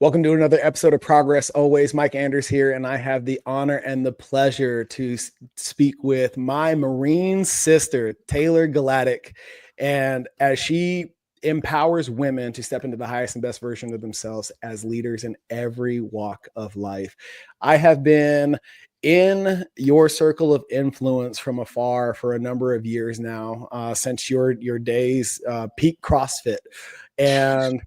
Welcome to another episode of Progress Always. Mike Anders here, and I have the honor and the pleasure to speak with my Marine sister, Taylor Galadyk. And as she empowers women to step into the highest and best version of themselves as leaders in every walk of life. I have been in your circle of influence from afar for a number of years now, since your days, peak CrossFit. And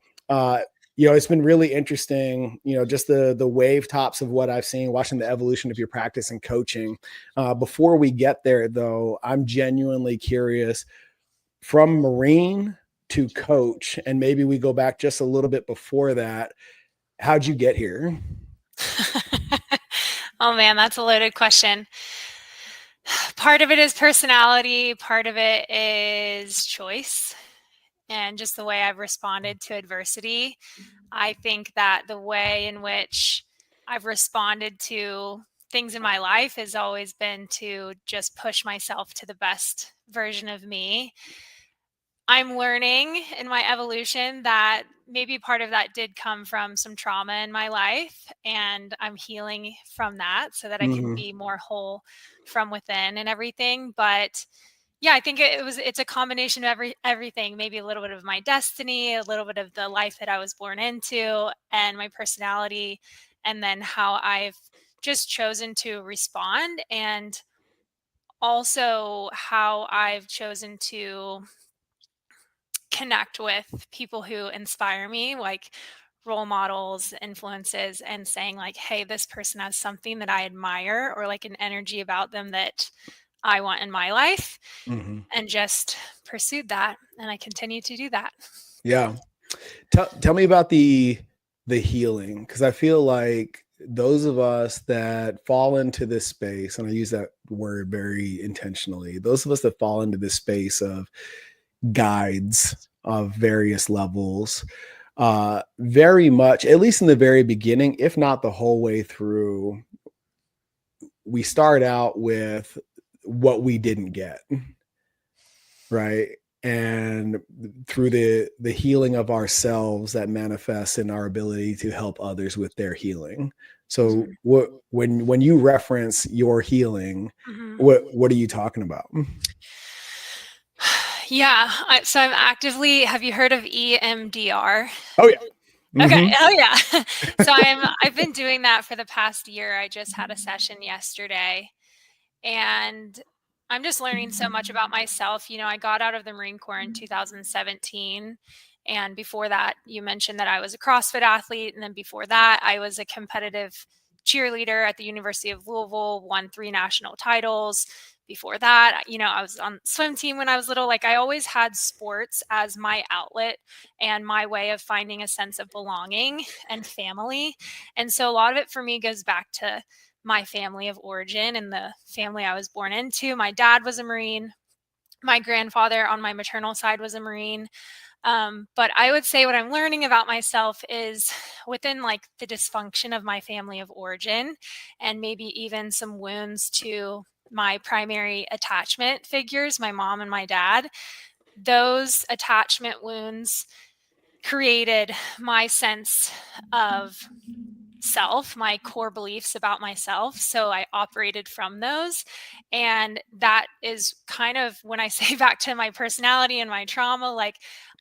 it's been really interesting, just the wave tops of what I've seen, watching the evolution of your practice and coaching. Before we get there, though, I'm genuinely curious, from Marine to coach, and maybe we go back just a little bit before that. How'd you get here? Oh man, that's a loaded question. Part of it is personality, part of it is choice, and just the way I've responded to adversity. I think that the way in which I've responded to things in my life has always been to just push myself to the best version of me. I'm learning in my evolution that maybe part of that did come from some trauma in my life, and I'm healing from that so that I can be more whole from within and everything. But yeah, I think it's a combination of everything, maybe a little bit of my destiny, a little bit of the life that I was born into, and my personality, and then how I've just chosen to respond, and also how I've chosen to connect with people who inspire me, like role models, influences, and saying like, hey, this person has something that I admire, or like an energy about them that I want in my life, and just pursued that. And I continue to do that. Yeah. Tell me about the healing, because I feel like those of us that fall into this space, and I use that word very intentionally, those of us that fall into this space of guides of various levels, very much, at least in the very beginning, if not the whole way through, we start out with what we didn't get, right? And through the healing of ourselves, that manifests in our ability to help others with their healing. So when you reference your healing, what are you talking about? Yeah. So I'm actively, have you heard of EMDR? Oh yeah. Okay. Oh yeah. So I've been doing that for the past year. I just had a session yesterday, and I'm just learning so much about myself. I got out of the Marine Corps in 2017. And before that, you mentioned that I was a CrossFit athlete. And then before that, I was a competitive cheerleader at the University of Louisville, won 3 national titles. Before that, I was on the swim team when I was little. Like, I always had sports as my outlet and my way of finding a sense of belonging and family. And so a lot of it for me goes back to my family of origin and the family I was born into. My dad was a Marine. My grandfather on my maternal side was a Marine. But I would say what I'm learning about myself is within like the dysfunction of my family of origin, and maybe even some wounds to my primary attachment figures, my mom and my dad. Those attachment wounds created my sense of self, my core beliefs about myself. So I operated from those. And that is kind of when I say back to my personality and my trauma, like,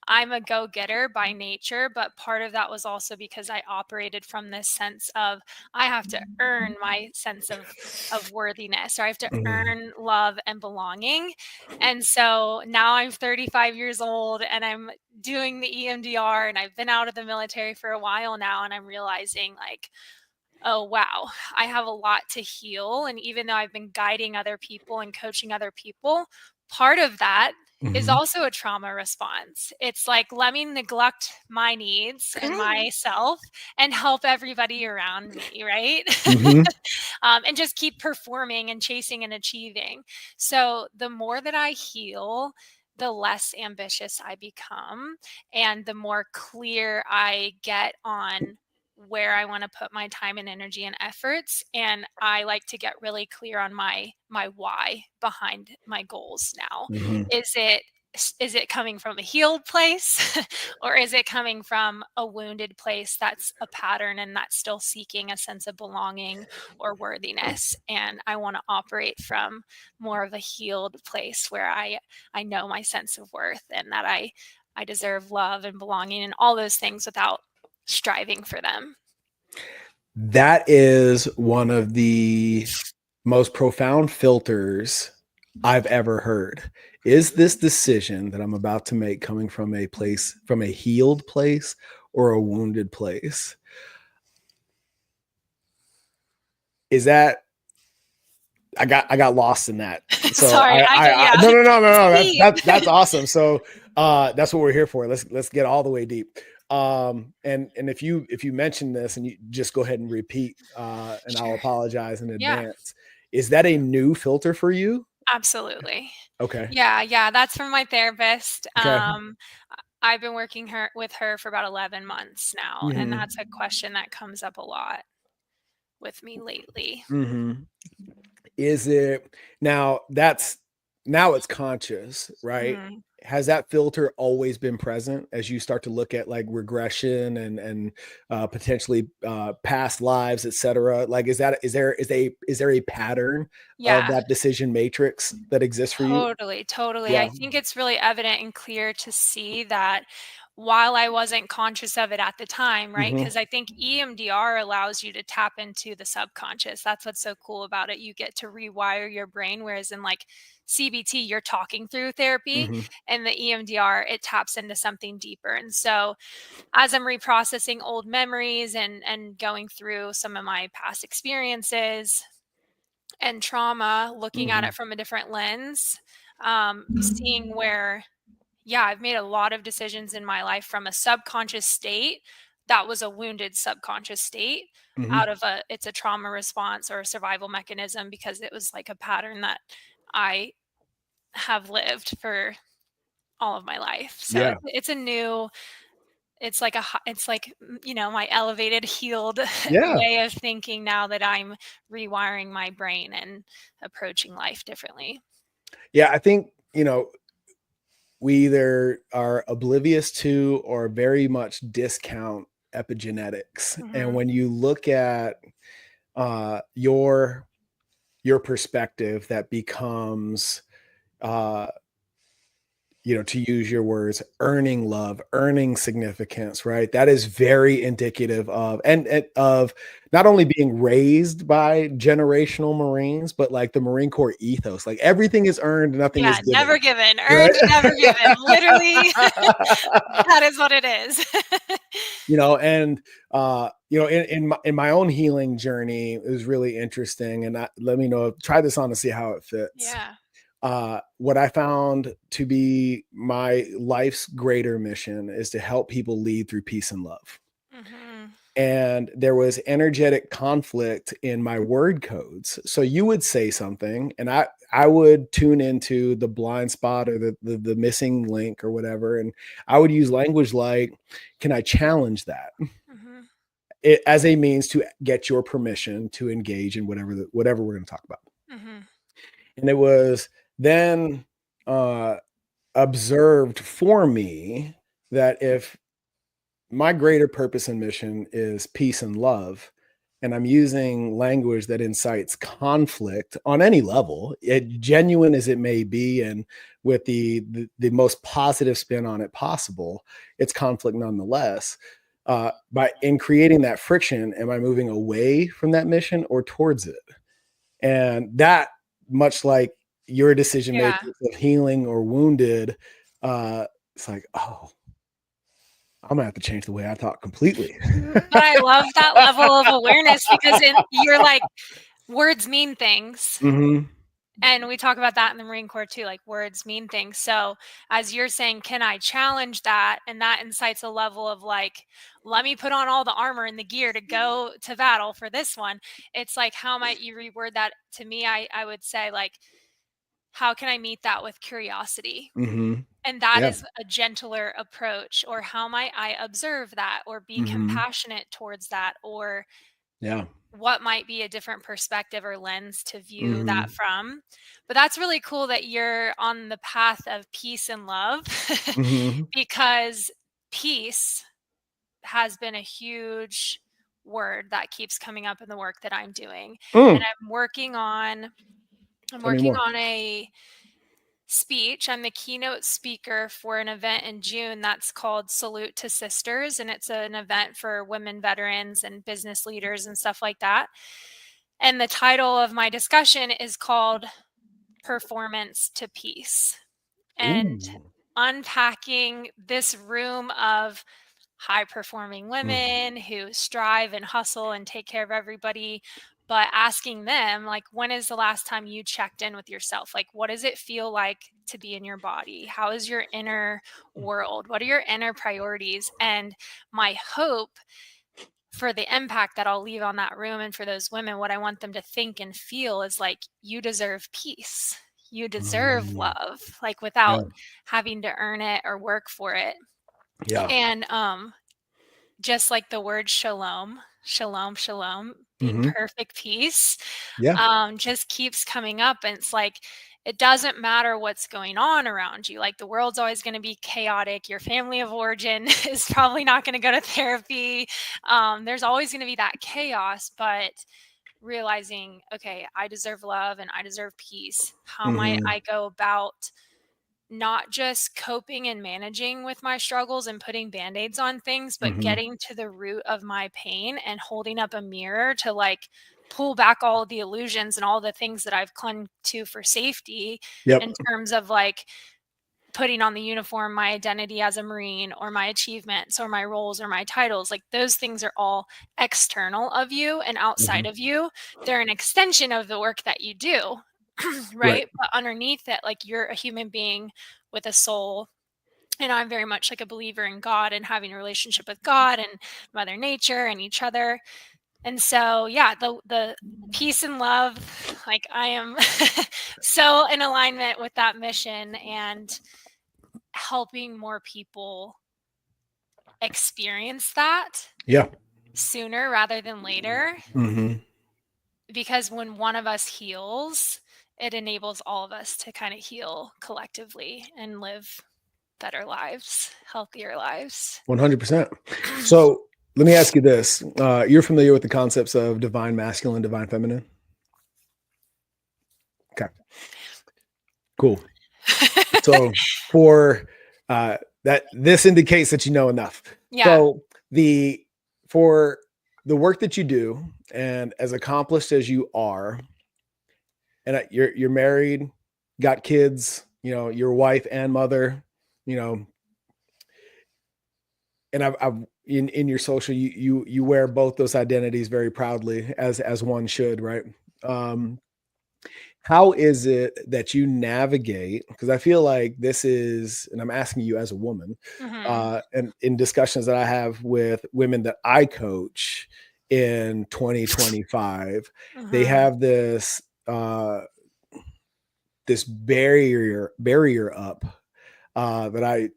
I'm a go-getter by nature, but part of that was also because I operated from this sense of I have to earn my sense of worthiness, or I have to earn love and belonging. And so now I'm 35 years old and I'm doing the EMDR, and I've been out of the military for a while now, and I'm realizing like, oh, wow, I have a lot to heal. And even though I've been guiding other people and coaching other people, part of that is also a trauma response. It's like, let me neglect my needs and myself and help everybody around me, right? And just keep performing and chasing and achieving. So the more that I heal, the less ambitious I become, and the more clear I get on where I want to put my time and energy and efforts. And I like to get really clear on my why behind my goals now. Is it is it coming from a healed place or is it coming from a wounded place that's a pattern and that's still seeking a sense of belonging or worthiness? And I want to operate from more of a healed place where I know my sense of worth and that I deserve love and belonging and all those things without striving for them. That is one of the most profound filters I've ever heard. Is this decision that I'm about to make coming from a place, from a healed place or a wounded place? Is that, I got lost in that. So Sorry, no. That's awesome. So that's what we're here for. Let's get all the way deep. And if you mention this and you just go ahead and repeat, and I'll Sure. apologize in Yeah. advance. Is that a new filter for you? Absolutely. Okay. Yeah, that's from my therapist. Okay. I've been working with her for about 11 months now, and Mm-hmm. that's a question that comes up a lot with me lately. Mm-hmm. Is it now now it's conscious, right? Mhm. Has that filter always been present as you start to look at like regression and potentially past lives, etc.? Like, is there a pattern of Yeah, that decision matrix that exists for you? totally. Yeah. I think it's really evident and clear to see that while I wasn't conscious of it at the time, right? Hmm. Because I think EMDR allows you to tap into the subconscious. That's what's so cool about it. You get to rewire your brain, whereas in like CBT, you're talking through therapy, Hmm. and the EMDR, it taps into something deeper. And so as I'm reprocessing old memories and going through some of my past experiences and trauma, looking at Hmm. it from a different lens, seeing where, yeah, I've made a lot of decisions in my life from a subconscious state that was a wounded subconscious state Hmm. out of it's a trauma response or a survival mechanism because it was like a pattern that I have lived for all of my life. So Yeah. it's a new, it's like it's like, my elevated healed Yeah. way of thinking now that I'm rewiring my brain and approaching life differently. Yeah. I think, we either are oblivious to or very much discount epigenetics. And Hmm. when you look at your perspective, that becomes, uh, to use your words, earning love, earning significance, right? That is very indicative of and of not only being raised by generational Marines, but like the Marine Corps ethos. Like everything is earned, nothing is Yeah, given. never given, Right? earned, never given. Literally, that is what it is. And in my own healing journey, it was really interesting. And let me know, try this on to see how it fits. Yeah. What I found to be my life's greater mission is to help people lead through peace and love. Hmm. And there was energetic conflict in my word codes. So you would say something, and I would tune into the blind spot or the missing link or whatever, and I would use language like, "Can I challenge that?" Hmm. As a means to get your permission to engage in whatever we're going to talk about. Hmm. And it was then uh, observed for me that if my greater purpose and mission is peace and love, and I'm using language that incites conflict on any level, genuine as it may be, and with the most positive spin on it possible, it's conflict nonetheless. By in creating that friction, am I moving away from that mission or towards it? And that, much like your decision Yeah. making of healing or wounded, it's like, oh, I'm gonna have to change the way I thought completely. But I love that level of awareness because you're like, words mean things. Hmm. And we talk about that in the Marine Corps too, like words mean things. So as you're saying, can I challenge that? And that incites a level of like, let me put on all the armor and the gear to go to battle for this one. It's like, how might you reword that to me? I would say like, how can I meet that with curiosity? Hmm. And that Yeah. is a gentler approach. Or how might I observe that or be Hmm. compassionate towards that? Or Yeah. what might be a different perspective or lens to view that Mm-hmm. from. But that's really cool that you're on the path of peace and love Mm-hmm. because peace has been a huge word that keeps coming up in the work that I'm doing. And Mm. I'm Tell me working more. on a speech. I'm the keynote speaker for an event in June that's called Salute to Sisters, and it's an event for women veterans and business leaders and stuff like that. And the title of my discussion is called Performance to Peace. And Ooh. unpacking this room of high performing Mm. women who strive and hustle and take care of everybody, but asking them, like, when is the last time you checked in with yourself? Like, what does it feel like to be in your body? How is your inner world? What are your inner priorities? And my hope for the impact that I'll leave on that room and for those women, what I want them to think and feel is like, you deserve peace. You deserve Mm. love, like Yeah. without having to earn it or work for it. Yeah. And just like the word shalom, shalom, shalom, being Mm-hmm. perfect peace, Yeah. just keeps coming up. And it's like, it doesn't matter what's going on around you. Like the world's always going to be chaotic. Your family of origin is probably not going to go to therapy. There's always going to be that chaos, but realizing, okay, I deserve love and I deserve peace. How might Mm-hmm. I go about not just coping and managing with my struggles and putting band-aids on things, but Mm-hmm. getting to the root of my pain and holding up a mirror to like pull back all of the illusions and all the things that I've clung to for safety Yep. in terms of like putting on the uniform, my identity as a Marine, or my achievements or my roles or my titles. Like those things are all external of you and outside Mm-hmm. of you. They're an extension of the work that you do. Right. Right. But underneath it, like you're a human being with a soul. And I'm very much like a believer in God and having a relationship with God and Mother Nature and each other. And so, yeah, the peace and love, like I am so in alignment with that mission and helping more people experience that Yeah. sooner rather than later. Mm-hmm. Because when one of us heals, it enables all of us to kind of heal collectively and live better lives, healthier lives. 100%. So let me ask you this. You're familiar with the concepts of divine masculine, divine feminine? Okay, cool. So for that, this indicates that you know enough. Yeah. So for the work that you do, and as accomplished as you are, and you're married, got kids, your wife and mother, you know, and I've in your social, you wear both those identities very proudly, as one should, right? Um, how is it that you navigate? Because I feel like this is, and I'm asking you as a woman, Hmm. and in discussions that I have with women that I coach in 2025, they Hmm. have this barrier up, that I,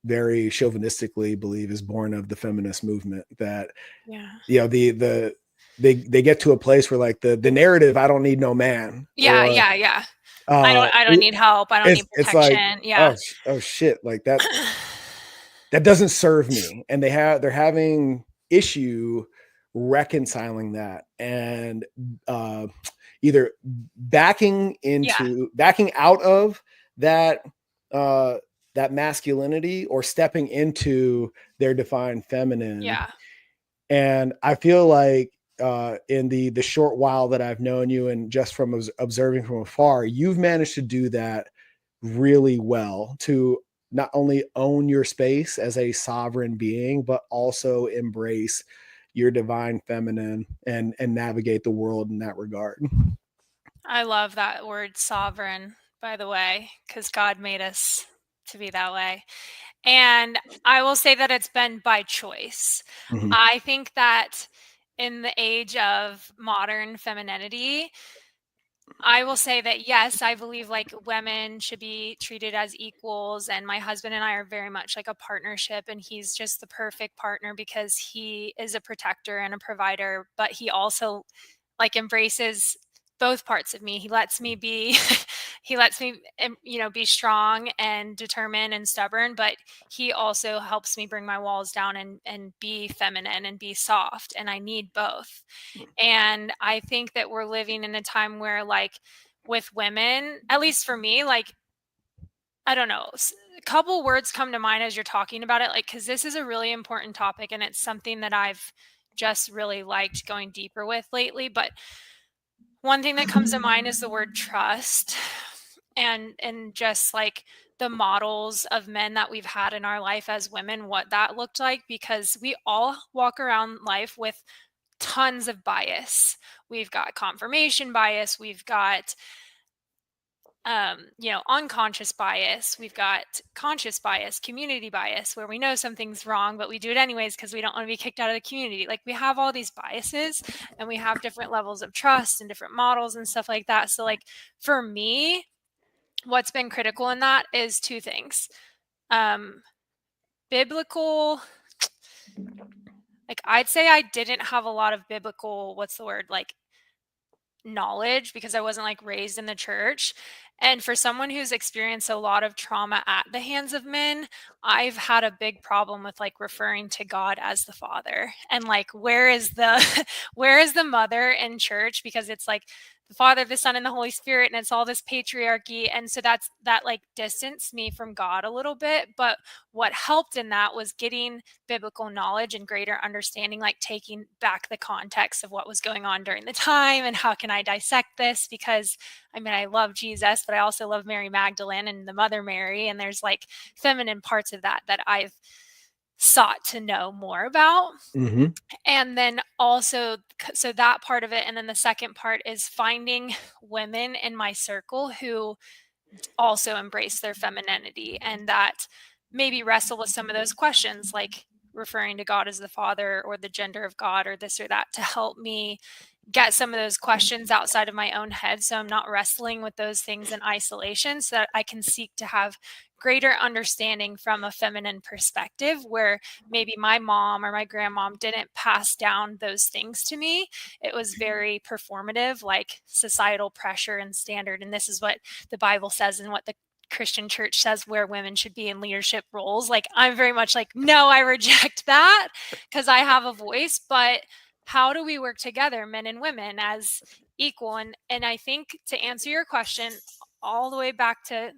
very chauvinistically believe is born of the feminist movement. That Yeah. they get to a place where like the narrative, I don't need no man, Yeah. or Yeah. Yeah. uh, I don't need help. I don't need it's like, protection. Yeah. oh shit, like that doesn't serve me, and they're having issue reconciling that, and uh, either Yeah. backing out of that uh, that masculinity, or stepping into their defined feminine. Yeah. And I feel like, in the short while that I've known you, and just from observing from afar, you've managed to do that really well, to not only own your space as a sovereign being, but also embrace your divine feminine, and navigate the world in that regard. I love that word sovereign, by the way, because God made us to be that way. And I will say that it's been by choice. Mhm. I think that in the age of modern femininity, I will say that, yes, I believe like women should be treated as equals. And my husband and I are very much like a partnership. And he's just the perfect partner because he is a protector and a provider, but he also like embraces both parts of me. He lets me be, he lets me, be strong and determined and stubborn, but he also helps me bring my walls down and be feminine and be soft. And I need both. And I think that we're living in a time where, like, with women, at least for me, like, I don't know, a couple words come to mind as you're talking about it, like, because this is a really important topic and it's something that I've just really liked going deeper with lately. But one thing that comes to mind is the word trust and just like the models of men that we've had in our life as women, what that looked like, because we all walk around life with tons of bias. We've got confirmation bias, we've got unconscious bias, we've got conscious bias, community bias, where we know something's wrong but we do it anyways because we don't want to be kicked out of the community. Like, we have all these biases and we have different levels of trust and different models and stuff like that. So like for me, what's been critical in that is two things. Biblical, like, I'd say I didn't have a lot of biblical, what's the word, like, knowledge because I wasn't like raised in the church. And for someone who's experienced a lot of trauma at the hands of men, I've had a big problem with like referring to God as the father. And like, where is the where is the mother in church? Because it's like the Father, the Son, and the Holy Spirit, and it's all this patriarchy. And so that like distanced me from God a little bit. But what helped in that was getting biblical knowledge and greater understanding, like taking back the context of what was going on during the time and how can I dissect this? Because I mean, I love Jesus, but I also love Mary Magdalene and the Mother Mary. And there's like feminine parts of that I've sought to know more about. Mm-hmm. And then also, so that part of it. And then the second part is finding women in my circle who also embrace their femininity and that maybe wrestle with some of those questions, like referring to God as the father or the gender of God or this or that, to help me get some of those questions outside of my own head. So I'm not wrestling with those things in isolation, so that I can seek to have greater understanding from a feminine perspective, where maybe my mom or my grandmom didn't pass down those things to me. It was very performative, like societal pressure and standard. And this is what the Bible says and what the Christian church says where women should be in leadership roles. Like, I'm very much like, no, I reject that because I have a voice. But how do we work together, men and women, as equal? And I think, to answer your question all the way back to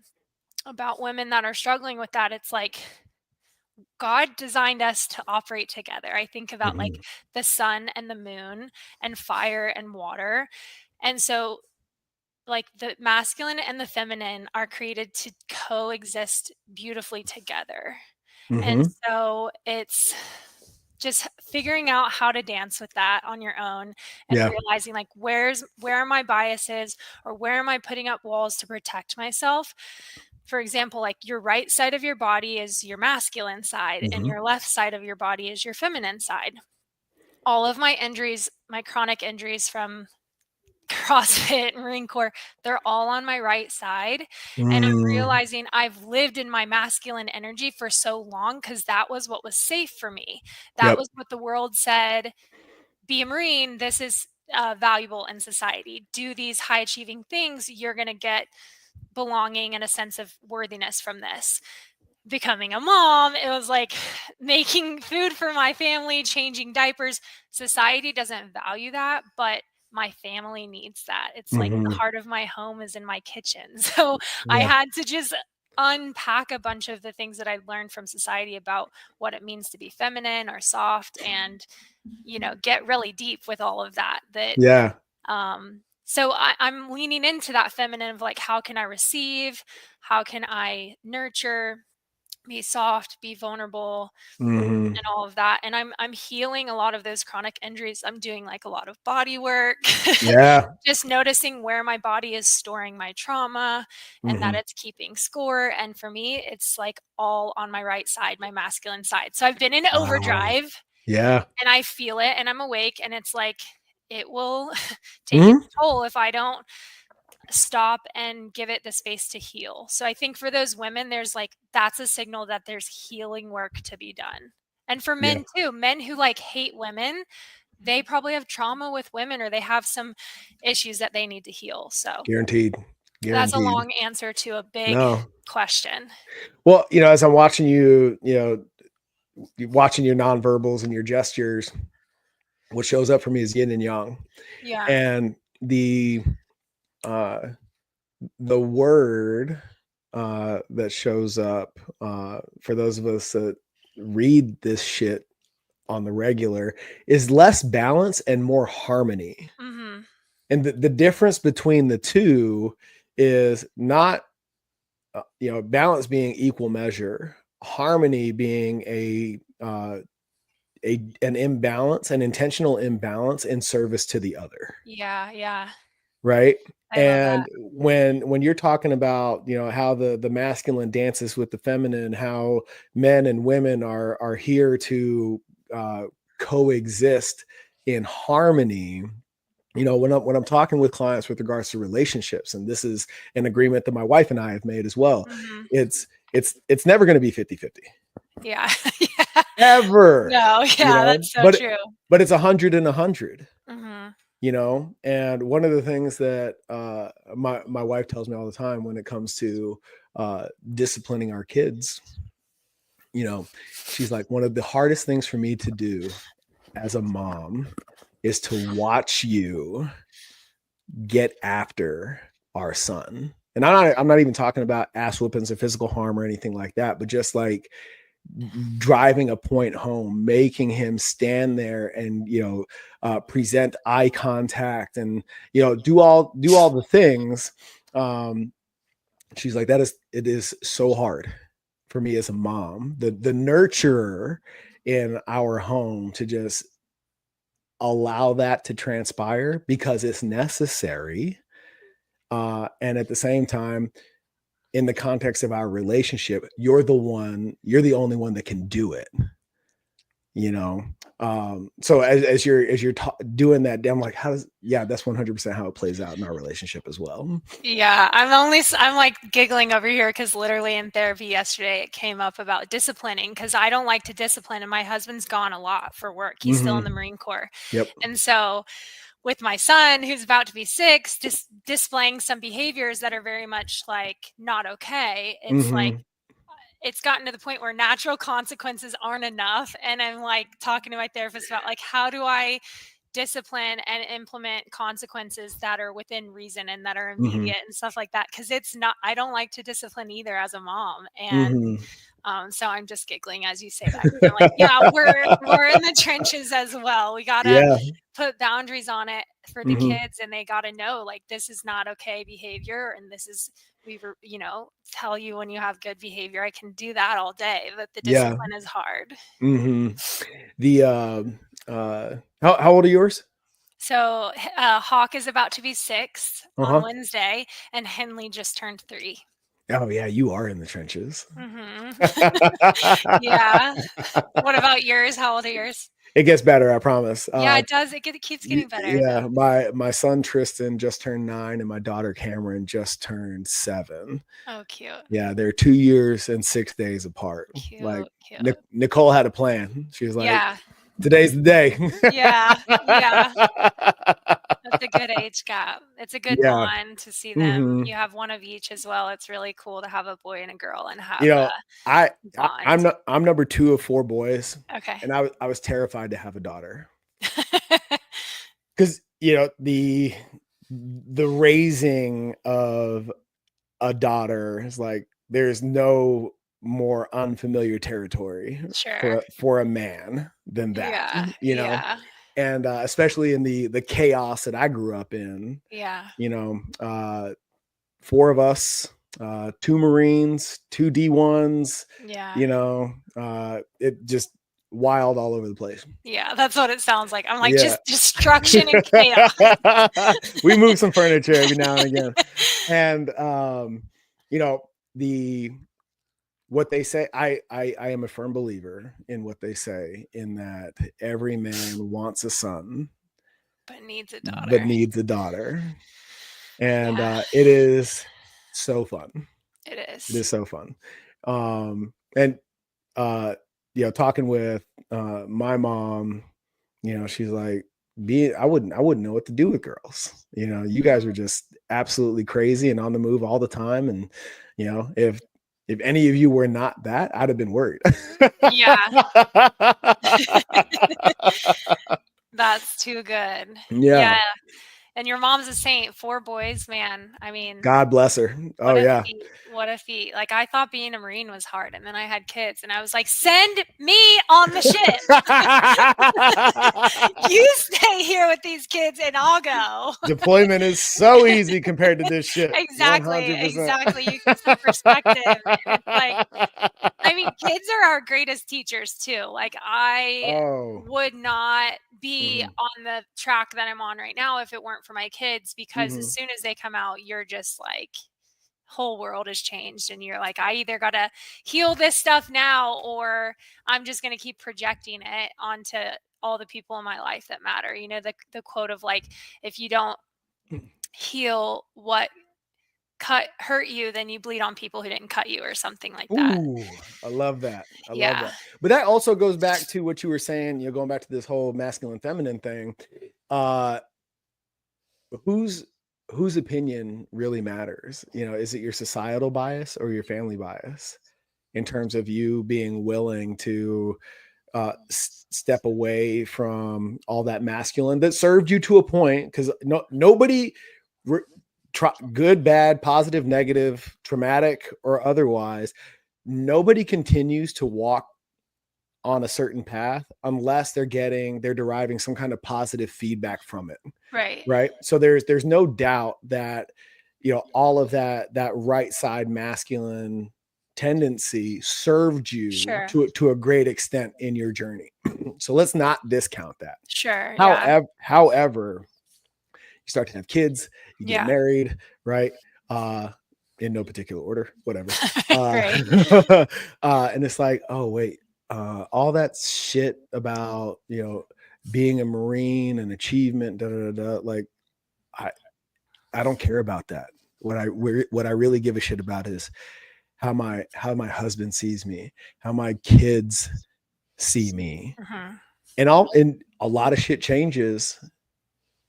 about women that are struggling with that, it's like God designed us to operate together. I think about like the sun and the moon and fire and water. And so like the masculine and the feminine are created to coexist beautifully together. And Mm-hmm. so it's just figuring out how to dance with that on your own and Yeah. realizing like where are my biases, or where am I putting up walls to protect myself. For example, like your right side of your body is your masculine side and Mm-hmm. your left side of your body is your feminine side. All of my injuries, my chronic injuries from CrossFit, Marine Corps, they're all on my right side. And I'm Mm. realizing I've lived in my masculine energy for so long because that was what was safe for me. That Yep. was what the world said: be a Marine, this is valuable in society. Do these high achieving things, you're going to get belonging and a sense of worthiness from this. Becoming a mom, it was like making food for my family, changing diapers. Society doesn't value that, but my family needs that. It's like the Mm-hmm. heart of my home is in my kitchen. So I Yeah. had to just unpack a bunch of the things that I learned from society about what it means to be feminine or soft, and get really deep with all of that. Yeah. So I'm leaning into that feminine of like, how can I receive? How can I nurture? Be soft, be vulnerable, Mm-hmm. and all of that. And I'm healing a lot of those chronic injuries. I'm doing like a lot of body work, Yeah. just noticing where my body is storing my trauma and that Mm-hmm. it's keeping score. And for me, it's like all on my right side, my masculine side. So I've been in Wow. overdrive Yeah. and I feel it and I'm awake, and it's like it will take its Mm-hmm. toll if I don't stop and give it the space to heal. So I think for those women, there's like, that's a signal that there's healing work to be done. And for men too, men who like hate women, they probably have trauma with women, or they have some issues that they need to heal. So Guaranteed. that's a long answer to a big question. Well, as I'm watching you, watching your nonverbals and your gestures, what shows up for me is yin and yang. Yeah. And the word that shows up for those of us that read this shit on the regular is less balance and more harmony. Mm-hmm. And the difference between the two is not, balance being equal measure, harmony being an imbalance, an intentional imbalance in service to the other. Yeah. Right. And when you're talking about, how the masculine dances with the feminine, how men and women are here to coexist in harmony. When I'm talking with clients with regards to relationships, and this is an agreement that my wife and I have made as well, it's never going to be 50-50. Yeah. Ever. No, yeah, that's so true. But it's 100 and 100. And one of the things that my wife tells me all the time when it comes to disciplining our kids, she's like, one of the hardest things for me to do as a mom is to watch you get after our son. And I'm not even talking about ass whoopings or physical harm or anything like that, but just like driving a point home, making him stand there and, present eye contact and, do all the things. She's like, it is so hard for me as a mom, the nurturer in our home, to just allow that to transpire because it's necessary. And at the same time, in the context of our relationship, you're the only one that can do it. So as you're doing that, I'm like, that's 100% how it plays out in our relationship as well. Yeah, I'm like giggling over here because literally in therapy yesterday, it came up about disciplining, because I don't like to discipline, and my husband's gone a lot for work. He's still in the Marine Corps. Yep. And so with my son, who's about to be 6, displaying some behaviors that are very much like not okay, it's like, it's gotten to the point where natural consequences aren't enough. And I'm like talking to my therapist about like, how do I discipline and implement consequences that are within reason and that are immediate and stuff like that? Because I don't like to discipline either as a mom. And so I'm just giggling as you say that. I'm like, yeah, we're in the trenches as well. We gotta put boundaries on it for the kids, and they gotta know like, this is not okay behavior, and this is, tell you when you have good behavior. I can do that all day, but the discipline is hard. The how old are yours? So Hawk is about to be 6 on Wednesday, and Henley just turned 3. Oh yeah, you are in the trenches. Yeah. What about yours? How old are yours? It gets better, I promise. Yeah, it does. It keeps getting better. Yeah, my son Tristan just turned 9, and my daughter Cameron just turned 7. Oh, cute. Yeah, they're 2 years and 6 days apart. Cute. Nicole had a plan. She was like, yeah, today's the day. yeah. That's a good age gap. It's a good bond to see them. You have one of each as well. It's really cool to have a boy and a girl and have I'm number 2 of 4 boys. Okay. And I was terrified to have a daughter. Because the raising of a daughter is like, there's no more unfamiliar territory for a man than that. And especially in the chaos that I grew up in. 4 of us, 2 Marines, 2 D1s. It just wild all over the place. Yeah, that's what it sounds like. I'm like, just destruction and chaos. We move some furniture every now and again. And what they say, I am a firm believer in what they say, in that every man wants a son, but needs a daughter. And Yeah. it is so fun. It It is is. so fun. And talking with my mom, she's like, I wouldn't know what to do with girls. You guys are just absolutely crazy and on the move all the time. And if any of you were not that, I'd have been worried. Yeah. That's too good. Yeah. Yeah. And your mom's a saint. 4 boys, man. I mean, God bless her. Oh what a yeah. feat. What a feat. Like, I thought being a Marine was hard, and then I had kids, and I was like, "Send me on the ship. You stay here with these kids, and I'll go." Deployment is so easy compared to this shit. Exactly, 100%. exactly. You get some perspective, and it's like, I mean, kids are our greatest teachers too. Like, I Oh. would not be Mhm. on the track that I'm on right now if it weren't for my kids, because as Mhm. soon as they come out, you're just like, whole world has changed, and you're like, I either got to heal this stuff now, or I'm just going to keep projecting it onto all the people in my life that matter. The quote of like, if you don't heal what hurt you, then you bleed on people who didn't cut you, or something like that. Ooh, I love that. I love Yeah. that. But that also goes back to what you were saying, going back to this whole masculine feminine thing. Uh whose opinion really matters? Is it your societal bias or your family bias in terms of you being willing to step away from all that masculine that served you to a point? Because nobody, good, bad, positive, negative, traumatic, or otherwise, nobody continues to walk on a certain path unless they're deriving some kind of positive feedback from it. Right. Right. So there's no doubt that, all of that right side masculine tendency served you Sure. to a great extent in your journey. So let's not discount that. Sure. Yeah. However, you start to have kids, you get Yeah. married, right? In no particular order, whatever. Right. And it's like, oh wait, all that shit about, being a Marine and achievement, like, I don't care about that. What I really give a shit about is how my husband sees me, how my kids see me. Mhm. And a lot of shit changes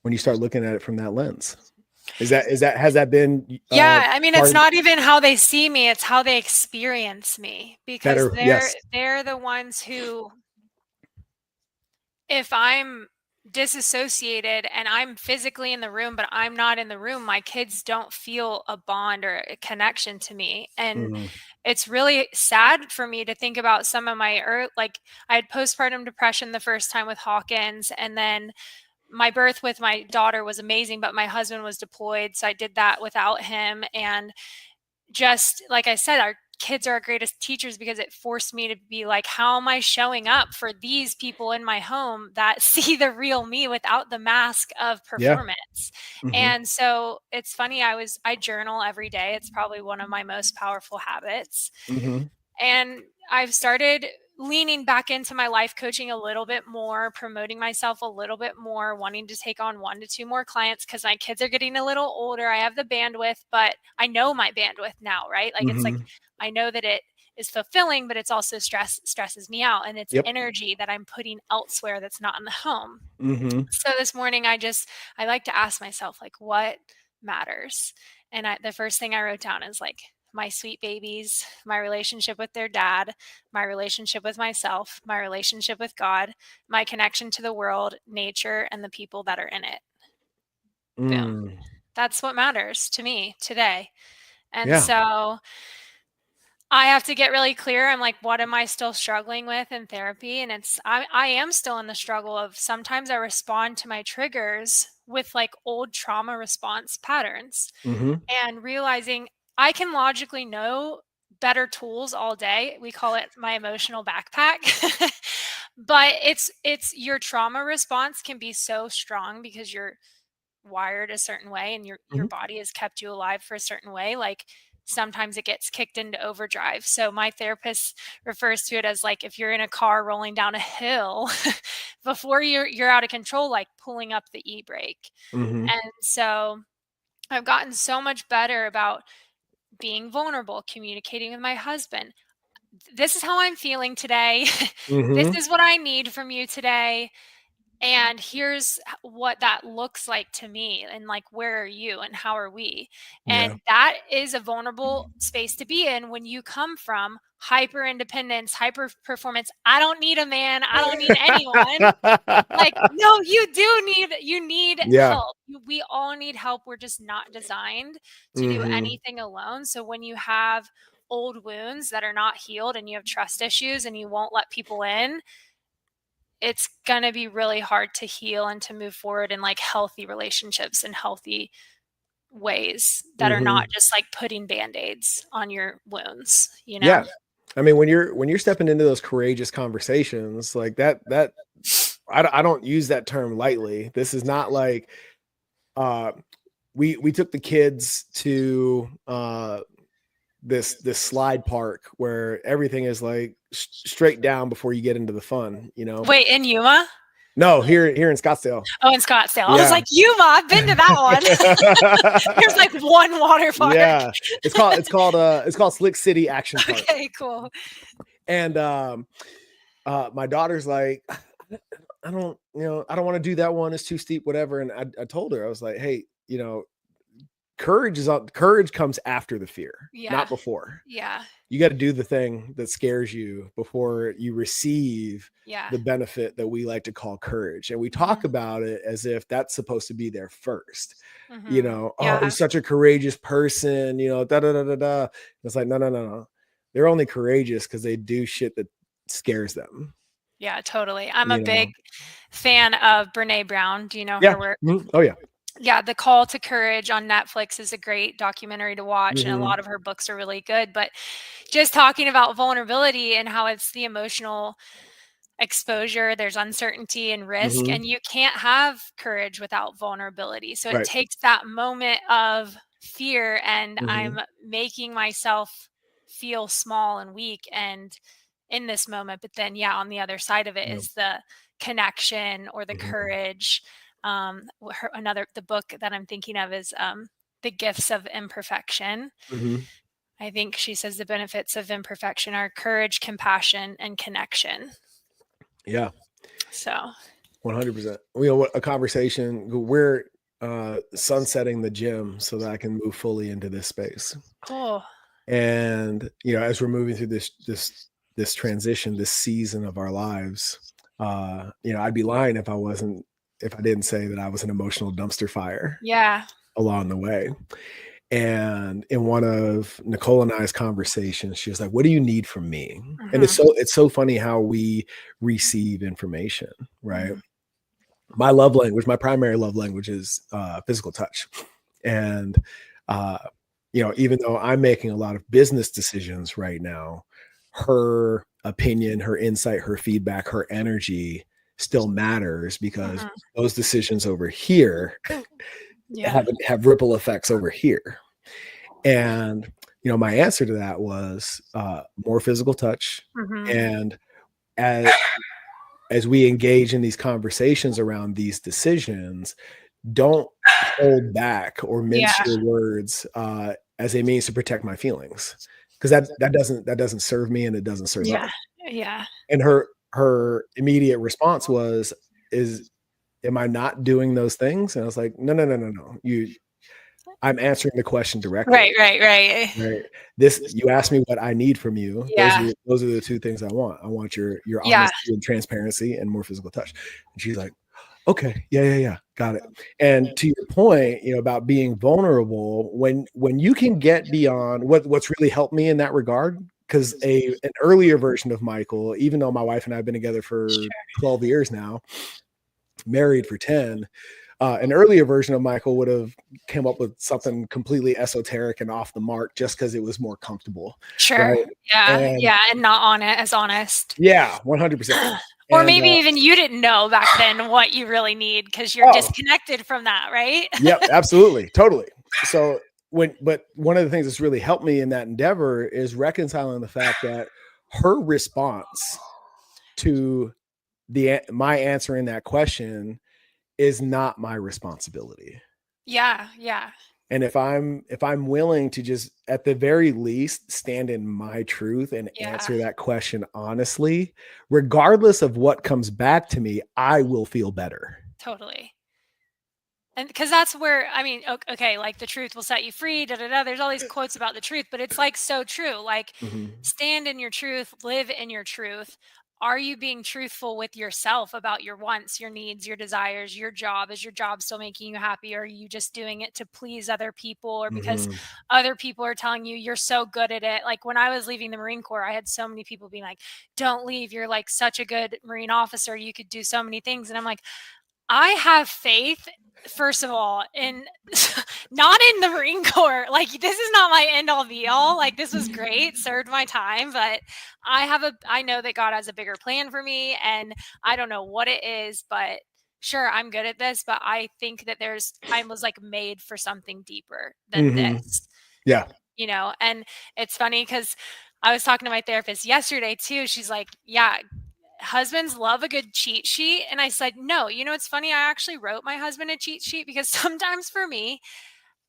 when you start looking at it from that lens. Has that been Yeah, I mean, it's part not even how they see me, it's how they experience me, because better? Yes. they're the ones who, if I'm disassociated and I'm physically in the room, but I'm not in the room, my kids don't feel a bond or a connection to me. And Mhm. it's really sad for me to think about some of my, like, I had postpartum depression the first time with Hawkins, and then my birth with my daughter was amazing, but my husband was deployed, so I did that without him. And just like I said, our kids are our greatest teachers, because it forced me to be like, how am I showing up for these people in my home that see the real me without the mask of Yeah. performance? Mhm. And so it's funny, I journal every day. It's probably one of my most powerful habits. Mhm. And I've started leaning back into my life coaching a little bit more, promoting myself a little bit more, wanting to take on 1 to 2 more clients, because my kids are getting a little older. I have the bandwidth, but I know my bandwidth now, right? Like, it's like, Mhm. I know that it is fulfilling, but it's also stresses me out, and it's Yep. energy that I'm putting elsewhere that's not in the home. Mhm. So this morning, I like to ask myself, like, what matters? And the first thing I wrote down is like, my sweet babies, my relationship with their dad, my relationship with myself, my relationship with God, my connection to the world, nature, and the people that are in it. Boom. Mm. That's what matters to me today. And Yeah. so I have to get really clear. I'm like, what am I still struggling with in therapy? And I am still in the struggle of, sometimes I respond to my triggers with like old trauma response patterns, Mhm. and realizing I can logically know better tools all day. We call it my emotional backpack. But it's your trauma response can be so strong because you're wired a certain way, and your Mhm. body has kept you alive for a certain way. Like, sometimes it gets kicked into overdrive. So my therapist refers to it as like, if you're in a car rolling down a hill, before you're out of control, like pulling up the e-brake. Mhm. And so I've gotten so much better about being vulnerable, communicating with my husband. This is how I'm feeling today. This Mm-hmm. is what I need from you today. And here's what that looks like to me, and like, where are you and how are we? Yeah. And that is a vulnerable space to be in when you come from hyper independence, hyper performance. I don't need a man, I don't need anyone. Like, no, you need Yeah. help. We all need help. We're just not designed to do Mm-hmm. anything alone. So when you have old wounds that are not healed and you have trust issues and you won't let people in, it's going to be really hard to heal and to move forward in like healthy relationships and healthy ways that are Mm-hmm. not just like putting band-aids on your wounds, you know? Yeah. I mean, when you're stepping into those courageous conversations like that, I don't use that term lightly. This is not like, we took the kids to this slide park where everything is like straight down before you get into the fun, you know. Wait, in Yuma? No, here in Scottsdale. Oh, in Scottsdale. I was Yeah. like, Yuma, I've been to that one. There's like one water park. Yeah. It's called Slick City Action Park. Okay, cool. And my daughter's like, I don't want to do that one. It's too steep, whatever. And I told her, I was like, hey, courage comes after the fear, Yeah. not before. Yeah. You got to do the thing that scares you before you receive Yeah. the benefit that we like to call courage. And we talk about it as if that's supposed to be there first. Yeah. Oh, he's such a courageous person, da da da da da. It's like, no. They're only courageous because they do shit that scares them. Yeah, totally. I'm a big fan of Brene Brown. Do you know her work? Mm-hmm. Oh yeah. Yeah, The Call to Courage on Netflix is a great documentary to watch, and a lot of her books are really good. But just talking about vulnerability and how it's the emotional exposure, there's uncertainty and risk, and you can't have courage without vulnerability. So it takes that moment of fear, and I'm making myself feel small and weak and in this moment. But then, on the other side of it is the connection or the courage. The book that I'm thinking of is The Gifts of Imperfection. I think she says the benefits of imperfection are courage, compassion, and connection. Yeah. So 100%. A conversation. We're sunsetting the gym so that I can move fully into this space. Cool. And as we're moving through this transition, this season of our lives, I'd be lying if I didn't say that I was an emotional dumpster fire. Yeah. Along the way. And in one of Nicole and I's conversations, she was like, what do you need from me? And it's so funny how we receive information, right? My primary love language is physical touch. And, even though I'm making a lot of business decisions right now, her opinion, her insight, her feedback, her energy still matters because those decisions over here have ripple effects over here. And my answer to that was more physical touch. And as we engage in these conversations around these decisions, don't hold back or mince your words as a means to protect my feelings, because that doesn't serve me and it doesn't serve others. And her immediate response was, am I not doing those things? And I was like, no. I'm answering the question directly. Right. You asked me what I need from you. Those are the two things I want. I want your honesty and transparency and more physical touch. And she's like, okay, yeah, got it. And to your point, about being vulnerable, when you can get beyond what's really helped me in that regard, because an earlier version of Mycal, even though my wife and I have been together for 12 years now, married for 10, an earlier version of Mycal would have come up with something completely esoteric and off the mark just because it was more comfortable. Right? And not as honest. 100%. Or maybe even you didn't know back then what you really need because you're disconnected from that, right? Yep, absolutely, totally. So but one of the things that's really helped me in that endeavor is reconciling the fact that her response to my answering that question is not my responsibility. Yeah. And if I'm willing to just at the very least stand in my truth and Yeah, answer that question honestly, regardless of what comes back to me, I will feel better. totally. And because that's where, I mean, okay, like the truth will set you free, da da da. There's all these quotes about the truth, but it's like so true. Like, Mhm. stand in your truth, live in your truth. Are you being truthful with yourself about your wants, your needs, your desires, your job? Is your job still making you happy? Or are you just doing it to please other people or because Mhm. other people are telling you you're so good at it? Like when I was leaving the Marine Corps, I had so many people being like, don't leave. You're like such a good Marine officer. You could do so many things. And I'm like, I have faith, first of all, in not in the Marine Corps. Like, this is not my end all be all. Like, this was great, served my time, but I know that God has a bigger plan for me, and I don't know what it is, but sure, I'm good at this, but I think that I was like made for something deeper than Mhm. this, Yeah. and it's funny because I was talking to my therapist yesterday too. She's like, yeah, husbands love a good cheat sheet. And I said, no, it's funny. I actually wrote my husband a cheat sheet because sometimes for me,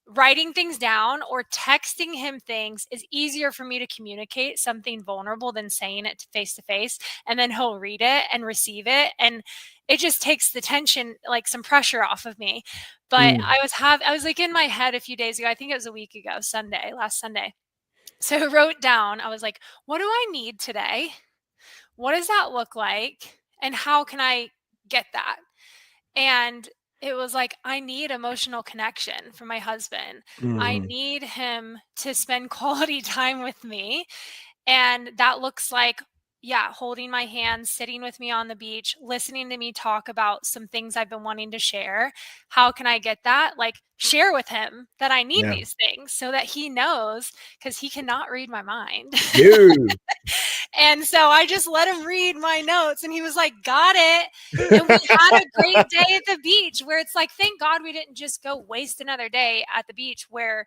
writing things down or texting him things is easier for me to communicate something vulnerable than saying it face to face. And then he'll read it and receive it. And it just takes the tension, like some pressure off of me. But Mm. I was like in my head a few days ago, I think it was a week ago, last Sunday. So I wrote down, I was like, what do I need today? What does that look like? And how can I get that? And it was like, I need emotional connection from my husband. I Mhm. need him to spend quality time with me. And that looks like, yeah, holding my hand, sitting with me on the beach, listening to me talk about some things I've been wanting to share. How can I get that? Like, share with him that I need Yeah. these things so that he knows, because he cannot read my mind. Dude. And so I just let him read my notes and he was like, got it. And we had a great day at the beach where it's like, thank God we didn't just go waste another day at the beach where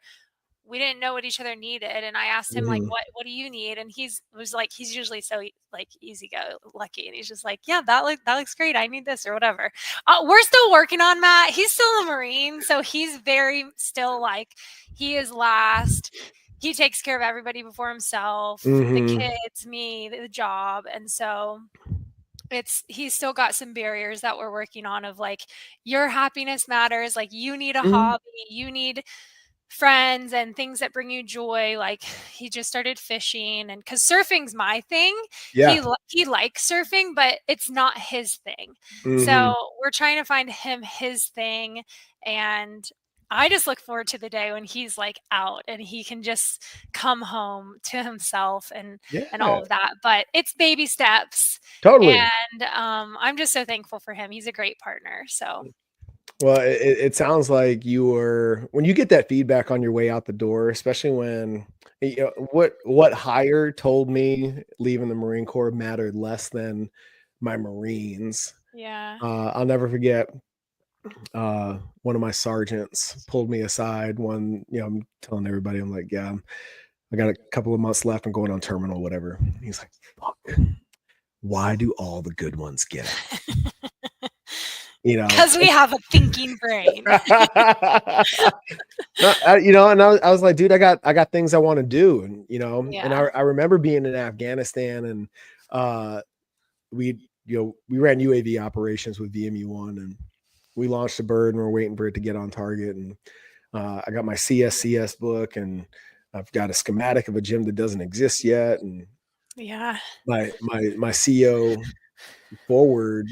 we didn't know what each other needed. And I asked him like, Mhm. what do you need? And he's usually so like easy go lucky. And he's just like, yeah, that looks great. I need this or whatever. We're still working on Matt. He's still a Marine. So he's very still like, he is last. He takes care of everybody before himself, the Mhm. kids, me, the job. And so he's still got some barriers that we're working on of like, your happiness matters. Like, you need a Mhm. hobby, you need friends and things that bring you joy. Like, he just started fishing, and because surfing's my thing. Yeah. He likes surfing, but it's not his thing. So Mhm. we're trying to find him his thing. And I just look forward to the day when he's like out and he can just come home to himself and Yeah. all of that. But it's baby steps. Totally. And I'm just so thankful for him. He's a great partner. So Well, it sounds like when you get that feedback on your way out the door, especially when what hire told me leaving the Marine Corps mattered less than my Marines. yeah. I'll never forget one of my sergeants pulled me aside when, I'm telling everybody, I'm like, yeah, I got a couple of months left. I'm going on terminal, whatever. He's like, fuck, why do all the good ones get out? Because we have a thinking brain. And I was like, dude, I got things I want to do. And, and Yeah. I remember being in Afghanistan and, we, we ran UAV operations with VMU-1 and we launched a bird and we're waiting for it to get on target. And, I got my CSCS book and I've got a schematic of a gym that doesn't exist yet. And Yeah. my CO forward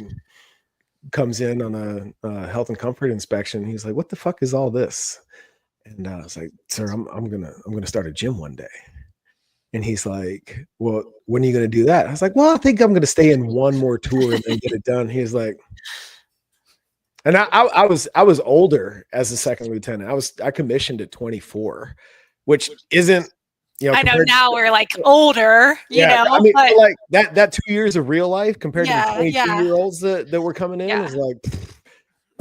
comes in on a health and comfort inspection. He's like, what the fuck is all this? And I was like, sir, I'm gonna start a gym one day. And he's like, well, when are you gonna do that? I was like, well, I think I'm gonna stay in one more tour and then get it done. He's like, and I was older as a second lieutenant. I commissioned at 24, which isn't, I know compared now we're like older, yeah, I mean, but like that 2 years of real life compared to the yeah, 22 yeah, year olds that were coming in yeah, is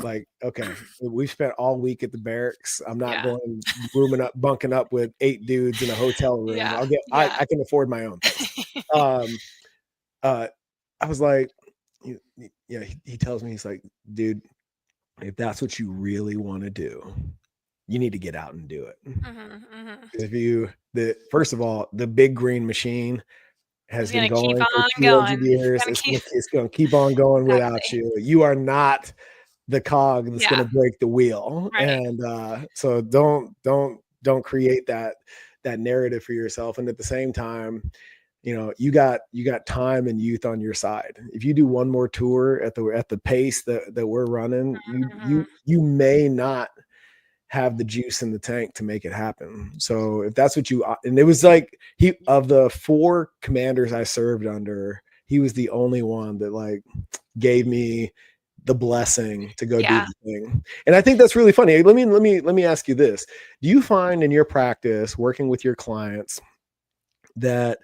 like, okay, we spent all week at the barracks. I'm not yeah, going bunking up with 8 dudes in a hotel room. yeah, I yeah. can afford my own place. Um, uh, I was like, yeah, he tells me, he's like, dude, if that's what you really want to do, you need to get out and do it. Mm-hmm. If first of all, the big green machine has been Gonna keep going for on 200 going. years. It's going to keep on going without Exactly. you. You are not the cog that's going Yeah. to break the wheel. Right. And so don't create that narrative for yourself. And at the same time, you got time and youth on your side. If you do one more tour at the pace that we're running, you may not have the juice in the tank to make it happen. So if that's what and it was like, of the 4 commanders I served under, he was the only one that like gave me the blessing to go do the thing. And I think that's really funny. Let me ask you this. Do you find in your practice working with your clients that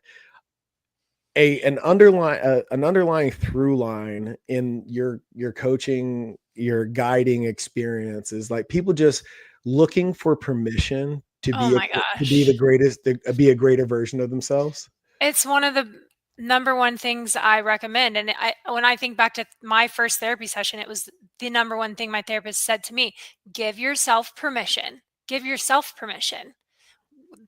an underlying through line in your coaching, your guiding experience is like people just looking for permission to Oh my gosh. be a greater version of themselves? It's one of the number one things I recommend. And when I think back to my first therapy session, it was the number one thing my therapist said to me: give yourself permission. Give yourself permission.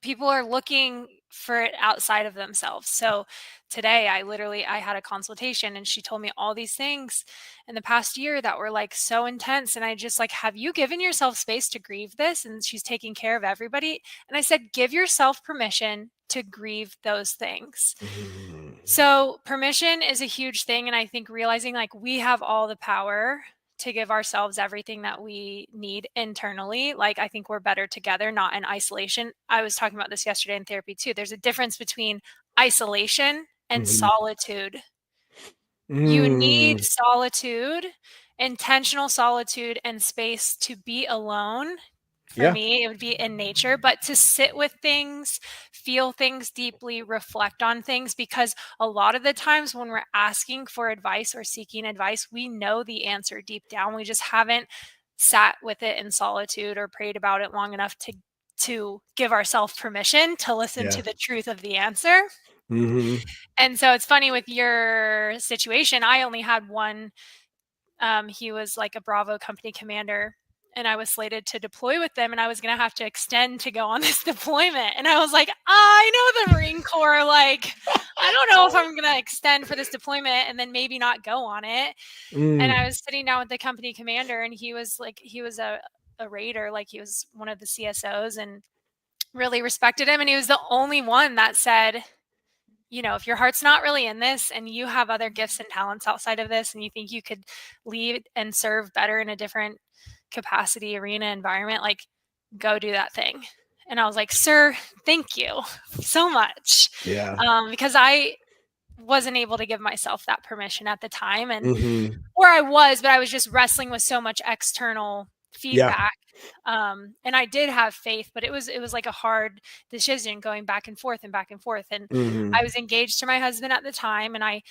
People are looking for it outside of themselves. So today I had a consultation and she told me all these things in the past year that were like so intense. And I just like, have you given yourself space to grieve this? And she's taking care of everybody. And I said, give yourself permission to grieve those things. Mm-hmm. So permission is a huge thing. And I think realizing like we have all the power to give ourselves everything that we need internally. Like, I think we're better together, not in isolation. I was talking about this yesterday in therapy too. There's a difference between isolation and solitude. You need solitude, intentional solitude, and space to be alone. For me, it would be in nature, but to sit with things, feel things deeply, reflect on things, because a lot of the times when we're asking for advice or seeking advice, we know the answer deep down. We just haven't sat with it in solitude or prayed about it long enough to give ourselves permission to listen to the truth of the answer. And so it's funny with your situation, I only had one. He was like a Bravo company commander, and I was slated to deploy with them, and I was going to have to extend to go on this deployment. And I was like, I know the Marine Corps, like, I don't know if I'm going to extend for this deployment and then maybe not go on it. And I was sitting down with the company commander, and he was a raider, like he was one of the CSOs, and really respected him. And he was the only one that said, if your heart's not really in this and you have other gifts and talents outside of this and you think you could lead and serve better in a different capacity, arena, environment, like, go do that thing. And I was like, sir, thank you so much. Yeah. Because I wasn't able to give myself that permission at the time. And or I was, but I was just wrestling with so much external feedback. And I did have faith, but it was like a hard decision going back and forth and back and forth. And I was engaged to my husband at the time, and I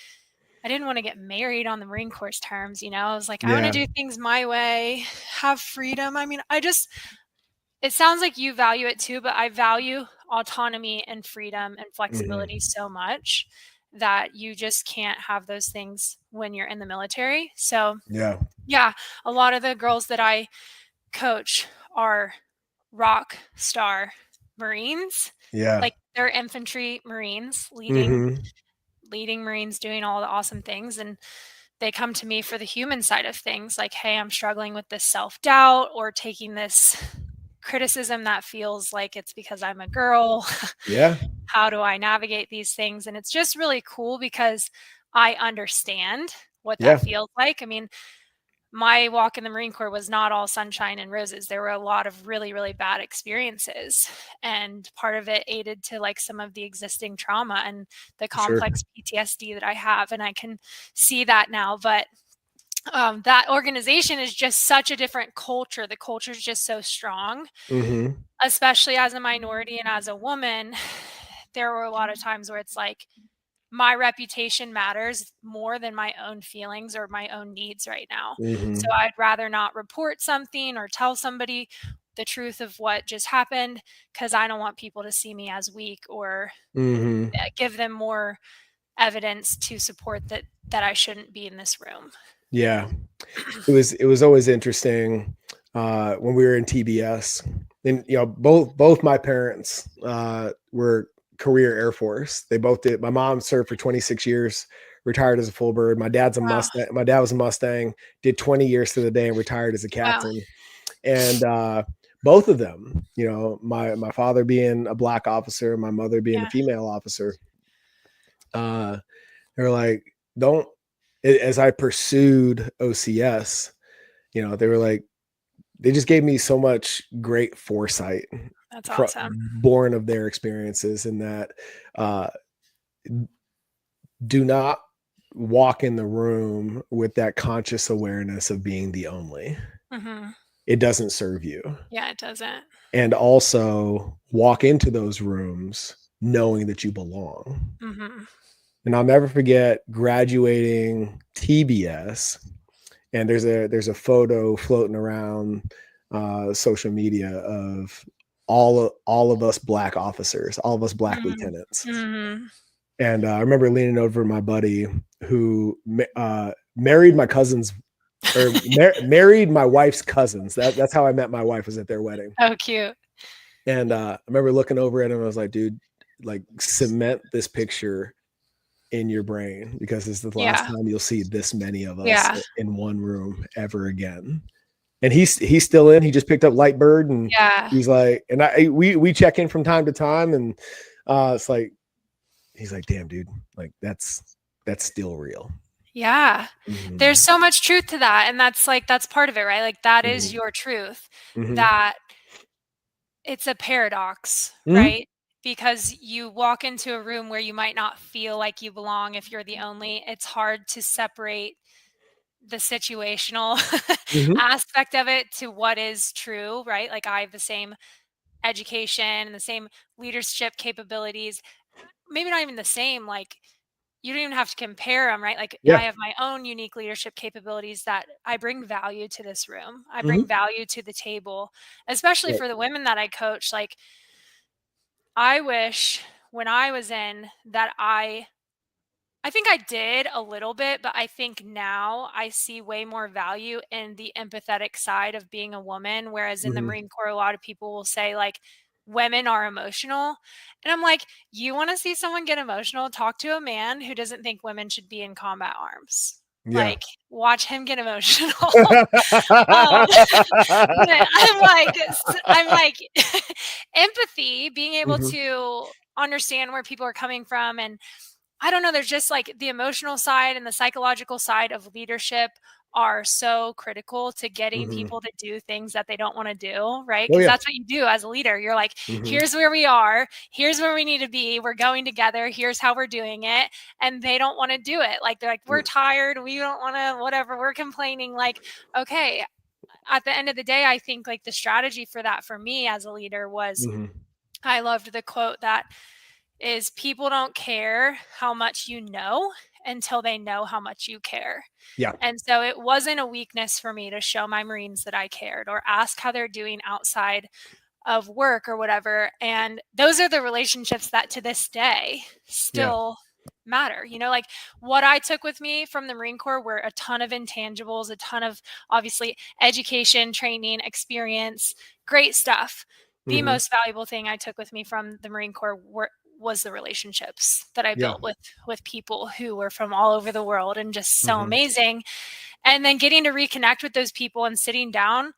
didn't want to get married on the Marine Corps terms. I was like, I want to do things my way, have freedom. I mean, it sounds like you value it too, but I value autonomy and freedom and flexibility so much that you just can't have those things when you're in the military. So yeah, a lot of the girls that I coach are rock star Marines. Like, they're infantry Marines leading Marines, doing all the awesome things. And they come to me for the human side of things. Like, hey, I'm struggling with this self-doubt or taking this criticism that feels like it's because I'm a girl. How do I navigate these things? And it's just really cool because I understand what that feels like. I mean, my walk in the Marine Corps was not all sunshine and roses. There were a lot of really, really bad experiences. And part of it aided to like some of the existing trauma and the complex PTSD that I have. And I can see that now. But that organization is just such a different culture. The culture is just so strong, especially as a minority and as a woman. There were a lot of times where it's like, my reputation matters more than my own feelings or my own needs right now. So I'd rather not report something or tell somebody the truth of what just happened, because I don't want people to see me as weak or give them more evidence to support that I shouldn't be in this room. It was always interesting when we were in TBS. And both my parents were career Air Force. They both did. My mom served for 26 years, retired as a full bird. My dad's a Wow. Mustang. My dad was a Mustang, did 20 years to the day and retired as a Wow. captain. And both of them, my father being a Black officer, my mother being a female officer, they're like, don't, as I pursued OCS, they were like, they just gave me so much great foresight. That's awesome. Born of their experiences, and that do not walk in the room with that conscious awareness of being the only. Mm-hmm. It doesn't serve you. Yeah, it doesn't. And also walk into those rooms knowing that you belong. Mm-hmm. And I'll never forget graduating TBS, and there's a photo floating around social media of all of us Black officers, all of us Black lieutenants. Mm-hmm. And I remember leaning over my buddy who married my cousins, or married my wife's cousins. That's how I met my wife, was at their wedding. Oh, cute. And I remember looking over at him. I was like, dude, like, cement this picture in your brain, because it's the last time you'll see this many of us in one room ever again. And he's still in. He just picked up Lightbird, and he's like, and we check in from time to time, and it's like, he's like, damn, dude, like that's still real. Yeah. Mm-hmm. There's so much truth to that. And that's part of it, right? Like that mm-hmm. is your truth, mm-hmm. that it's a paradox, mm-hmm. right? Because you walk into a room where you might not feel like you belong if you're the only. It's hard to separate the situational mm-hmm. aspect of it to what is true, right? Like I have the same education and the same leadership capabilities, maybe not even the same, like you don't even have to compare them, right? Like I have my own unique leadership capabilities that I bring value to this room. I bring mm-hmm. value to the table, especially for the women that I coach. Like I wish when I was in that I think I did a little bit, but I think now I see way more value in the empathetic side of being a woman. Whereas in mm-hmm. the Marine Corps, a lot of people will say like women are emotional. And I'm like, you want to see someone get emotional? Talk to a man who doesn't think women should be in combat arms. Yeah. Like watch him get emotional. I'm like empathy, being able mm-hmm. to understand where people are coming from. And I don't know, there's just like the emotional side and the psychological side of leadership are so critical to getting mm-hmm. people to do things that they don't want to do, right? Because that's what you do as a leader. You're like, mm-hmm. here's where we are. Here's where we need to be. We're going together. Here's how we're doing it. And they don't want to do it. Like, they're like, we're tired. We don't want to, whatever. We're complaining. Like, okay. At the end of the day, I think like the strategy for that for me as a leader was, mm-hmm. I loved the quote that is, people don't care how much you know until they know how much you care. Yeah. And so it wasn't a weakness for me to show my Marines that I cared or ask how they're doing outside of work or whatever. And those are the relationships that to this day still matter. You know, like what I took with me from the Marine Corps were a ton of intangibles, a ton of obviously education, training, experience, great stuff. The mm-hmm. most valuable thing I took with me from the Marine Corps was the relationships that I built with people who were from all over the world and just so mm-hmm. amazing. And then getting to reconnect with those people and sitting down,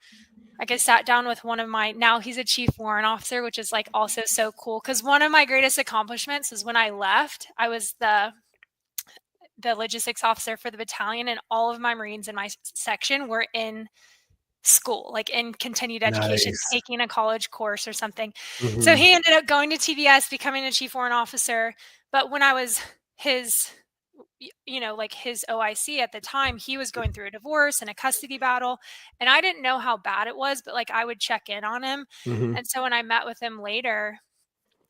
like I sat down with one of now he's a chief warrant officer, which is like also so cool. Cause one of my greatest accomplishments is when I left, I was the logistics officer for the battalion, and all of my Marines in my section were in school, like in continued education, taking a college course or something. Mm-hmm. So he ended up going to TBS, becoming a chief warrant officer. But when I was his OIC at the time, he was going through a divorce and a custody battle. And I didn't know how bad it was, but like I would check in on him. Mm-hmm. And so when I met with him later,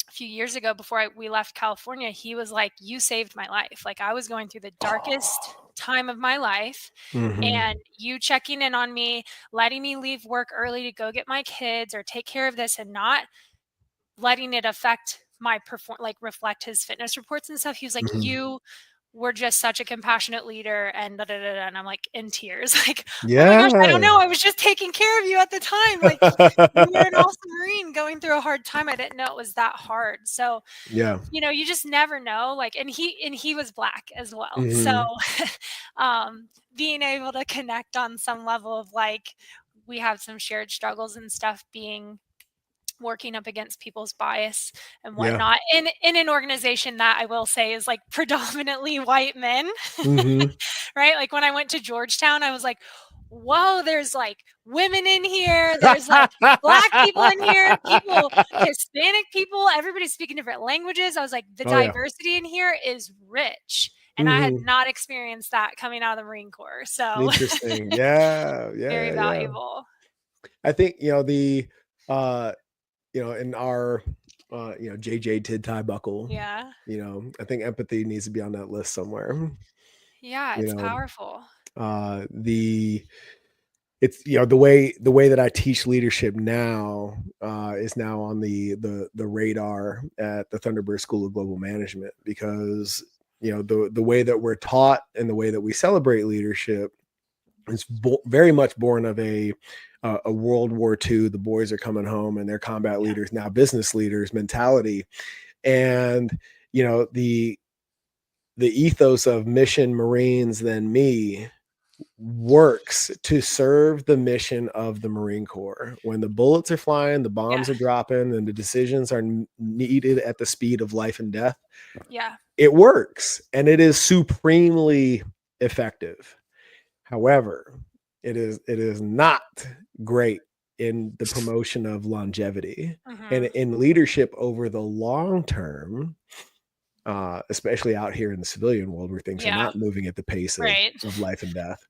a few years ago, before we left California, he was like, you saved my life. Like I was going through the darkest time of my life, mm-hmm. and you checking in on me, letting me leave work early to go get my kids or take care of this, and not letting it affect my reflect his fitness reports and stuff. He was like, mm-hmm. you we're just such a compassionate leader, and da, da, da, da, and I'm like in tears, like, oh my gosh, I don't Yeah. know. I was just taking care of you at the time. Like, you were an awesome Marine going through a hard time. I didn't know it was that hard. So, Yeah. you know, you just never know. Like, and he was Black as well. So, Mhm. being able to connect on some level of like, we have some shared struggles and stuff, working up against people's bias and Yeah. whatnot in an organization that I will say is like predominantly white men. Mhm. Right? Like when I went to Georgetown, I was like, whoa, there's like women in here, there's like Black people in here, people, Hispanic people, everybody's speaking different languages. I was like, the Oh, yeah. diversity in here is rich. And I had Mhm. not experienced that coming out of the Marine Corps. So Interesting. Yeah. Yeah, very yeah, yeah. valuable. I think, uh, in our, JJ Tid Tie Buckle, Yeah. I think empathy needs to be on that list somewhere. Yeah, You it's know, powerful. the it's the way that I teach leadership now is now on the radar at the Thunderbird School of Global Management, because the way that we're taught and the way that we celebrate leadership is very much born of a World War II. The boys are coming home and they're combat Yeah. leaders, now business leaders mentality. And the ethos of mission Marines than me works to serve the mission of the Marine Corps. When the bullets are flying, the bombs Yeah. are dropping, and the decisions are needed at the speed of life and death, Yeah. it works and it is supremely effective. However, it is not great in the promotion of longevity and Mhm. in leadership over the long term, especially out here in the civilian world where things are Yeah. not moving at the pace of Right. life and death.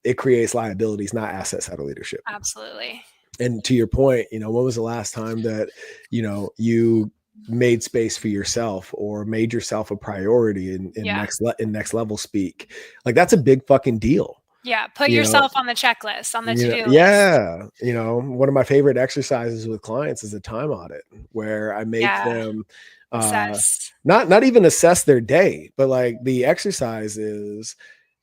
It creates liabilities, not assets, out of leadership. Absolutely. And to your point, when was the last time that you made space for yourself or made yourself a priority in Yeah. next level speak? Like, that's a big fucking deal. Yeah. Put You know, yourself on the checklist, on the to-do list. yeah. One of my favorite exercises with clients is a time audit, where I make Yeah. them Assess. not even assess their day, but like the exercise is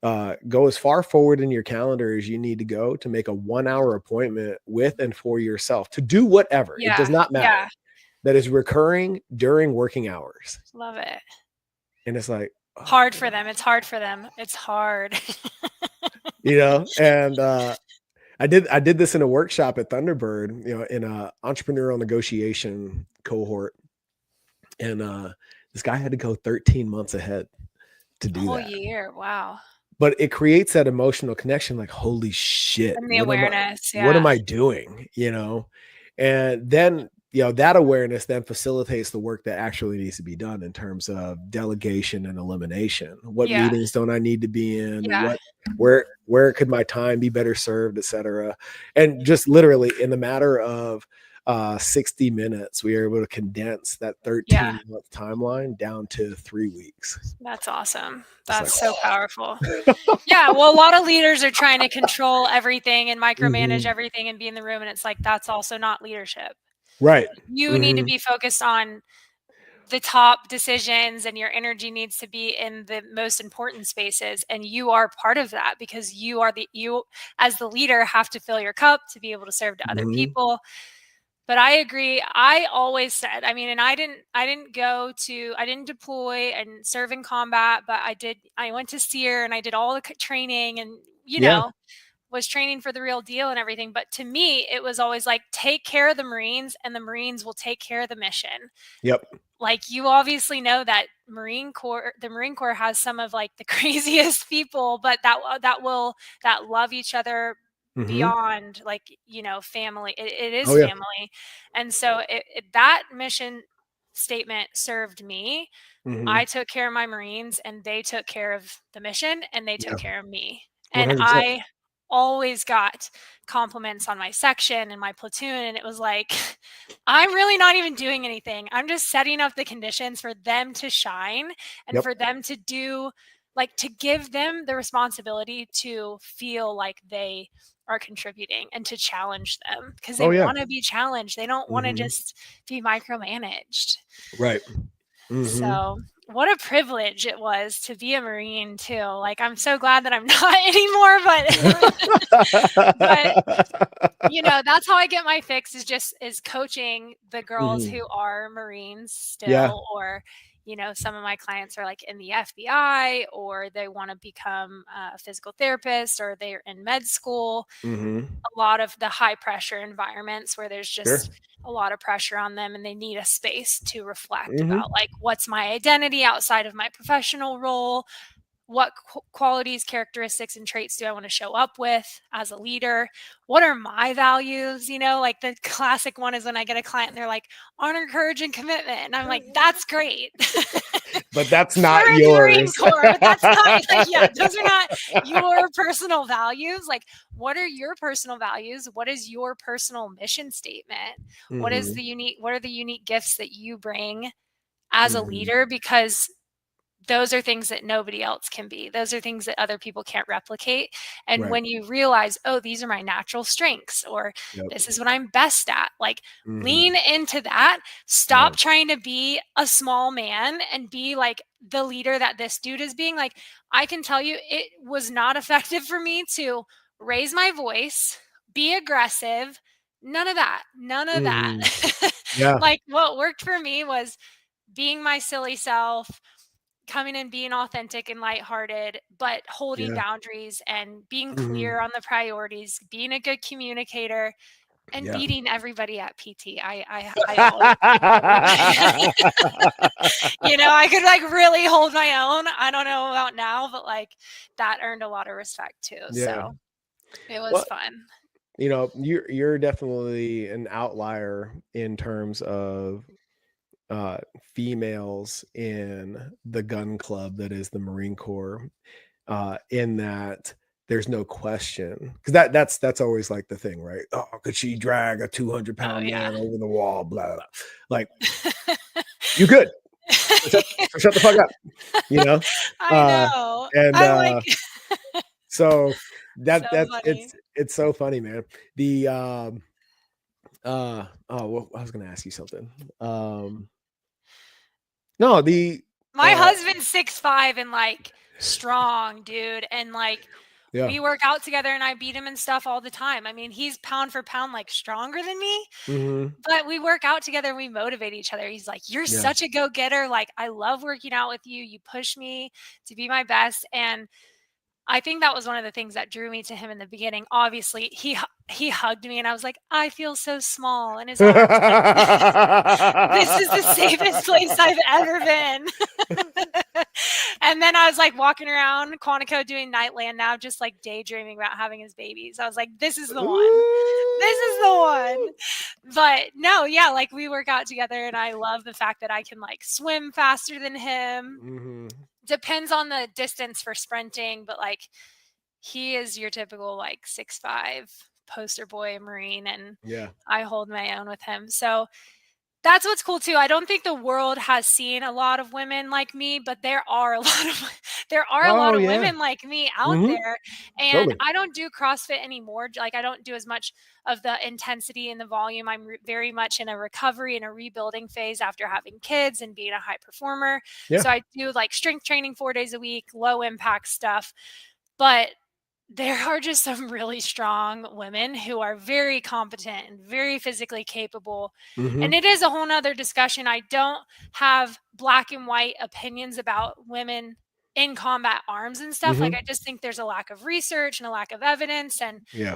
go as far forward in your calendar as you need to go to make a 1 hour appointment with and for yourself to do whatever. It does Yeah. not Yeah. matter, that is recurring during working hours. Love it. And it's like, oh Hard my for God, them. It's hard for them. It's hard. and I did this in a workshop at Thunderbird, in a entrepreneurial negotiation cohort. And this guy had to go 13 months ahead to do Whole that. year. Wow. But it creates that emotional connection, like, holy shit, And the what am I awareness. what am Yeah. I doing? And then, that awareness then facilitates the work that actually needs to be done in terms of delegation and elimination. What Yeah. meetings don't I need to be in? Yeah. Where could my time be better served, et cetera? And just literally in the matter of 60 minutes, we were able to condense that Yeah. 13-month timeline down to 3 weeks. That's awesome. It's like, That's so powerful. Yeah. Well, a lot of leaders are trying to control everything and micromanage mhm. everything and be in the room. And it's like, that's also not leadership. Right. You need to Mhm. be focused on the top decisions, and your energy needs to be in the most important spaces, and you are part of that because you as the leader have to fill your cup to be able to serve to other Mhm. people. But I agree. I always said, I mean, and I didn't deploy and serve in combat, but I went to SEER and I did all the training, and Yeah. was training for the real deal and everything. But to me, it was always like, take care of the Marines and the Marines will take care of the mission. Yep. Like, you obviously know that the Marine Corps has some of like the craziest people, but that love each other Mhm. beyond, like, family. It Oh, is yeah. family. And so that mission statement served me. I Mhm. took care of my Marines and they took care of the mission and they took Yeah. care of me. And 100%. I always got compliments on my section and my platoon. And it was like, I'm really not even doing anything. I'm just setting up the conditions for them to shine and Yep. for them to do, like, to give them the responsibility to feel like they are contributing and to challenge them because they Oh, yeah. want to be challenged. They don't want to Mhm. just be micromanaged. Right. Mhm. So what a privilege it was to be a Marine too. Like, I'm so glad that I'm not anymore, but you know, that's how I get my fix is coaching the girls who are Marines Yeah. still, or, you know, some of my clients are like in the FBI, or they want to become a physical therapist, or they're in med school. A lot of the high pressure environments where there's just Sure. a lot of pressure on them, and they need a space to reflect about, like, what's my identity outside of my professional role? What qualities, characteristics, and traits do I want to show up with as a leader? What are my values? You know, like the classic one is when I get a client and they're like, honor, courage, and commitment. And I'm like, that's great. But that's You're not in the Marine yours. Corps, but that's not, like, yeah, those are not your personal values. Like, what are your personal values? What is your personal mission statement? What are the unique gifts that you bring as a leader? Because those are things that nobody else can be. Those are things that other people can't replicate. And Right. when you realize, oh, these are my natural strengths, or Yep. this is what I'm best at, like, lean Mm-hmm. into that. Stop Yeah. trying to be a small man and be like the leader that this dude is being. Like, I can tell you, it was not effective for me to raise my voice, be aggressive. None of that. None of that. Mm-hmm. Yeah. Like, what worked for me was being my silly self, coming and being authentic and lighthearted, but holding Yeah. boundaries and being Mm-hmm. clear on the priorities, being a good communicator, and Yeah. beating everybody at PT. I always beat everybody. You know, I could like really hold my own. I don't know about now, but like that earned a lot of respect too. Yeah. So it was Well, fun. you know, you're definitely an outlier in terms of females in the gun club that is the Marine Corps, in that there's no question, because that's always like the thing, right? Oh, could she drag a 200 Oh pound yeah. man over the wall? Blah, blah. Like, you could. So shut the fuck up, you know? I Uh, know. and I like so so that's funny. it's so funny, man. The oh, well, I was gonna ask you something. No, the My husband's 6'5" and like strong, dude. And like yeah. we work out together and I beat him and stuff all the time. I mean, he's pound for pound like stronger than me, Mm-hmm. but we work out together and we motivate each other. He's like, "You're Yeah. such a go-getter. Like, I love working out with you. You push me to be my best." And I think that was one of the things that drew me to him in the beginning. Obviously, he hugged me and I was like, "I feel so small in his arms." Like, this is the safest place I've ever been. And then I was like walking around Quantico doing Nightland now, just like daydreaming about having his babies. I was like, this is the one. This is the one. But no, yeah, like we work out together and I love the fact that I can like swim faster than him. Mm-hmm. Depends on the distance for sprinting, but like he is your typical like 6'5" poster boy Marine, and Yeah. I hold my own with him. So that's what's cool too. I don't think the world has seen a lot of women like me, but there are a lot of Oh yeah. women like me out Mm-hmm. there. And Totally. I don't do CrossFit anymore. Like, I don't do as much of the intensity and the volume. I'm very much in a recovery and a rebuilding phase after having kids and being a high performer. Yeah. So I do like strength training 4 days a week, low impact stuff. But there are just some really strong women who are very competent and very physically capable. Mm-hmm. And it is a whole nother discussion. I don't have black and white opinions about women in combat arms and stuff. Like, Mm-hmm. I just think there's a lack of research and a lack of evidence. And Yeah.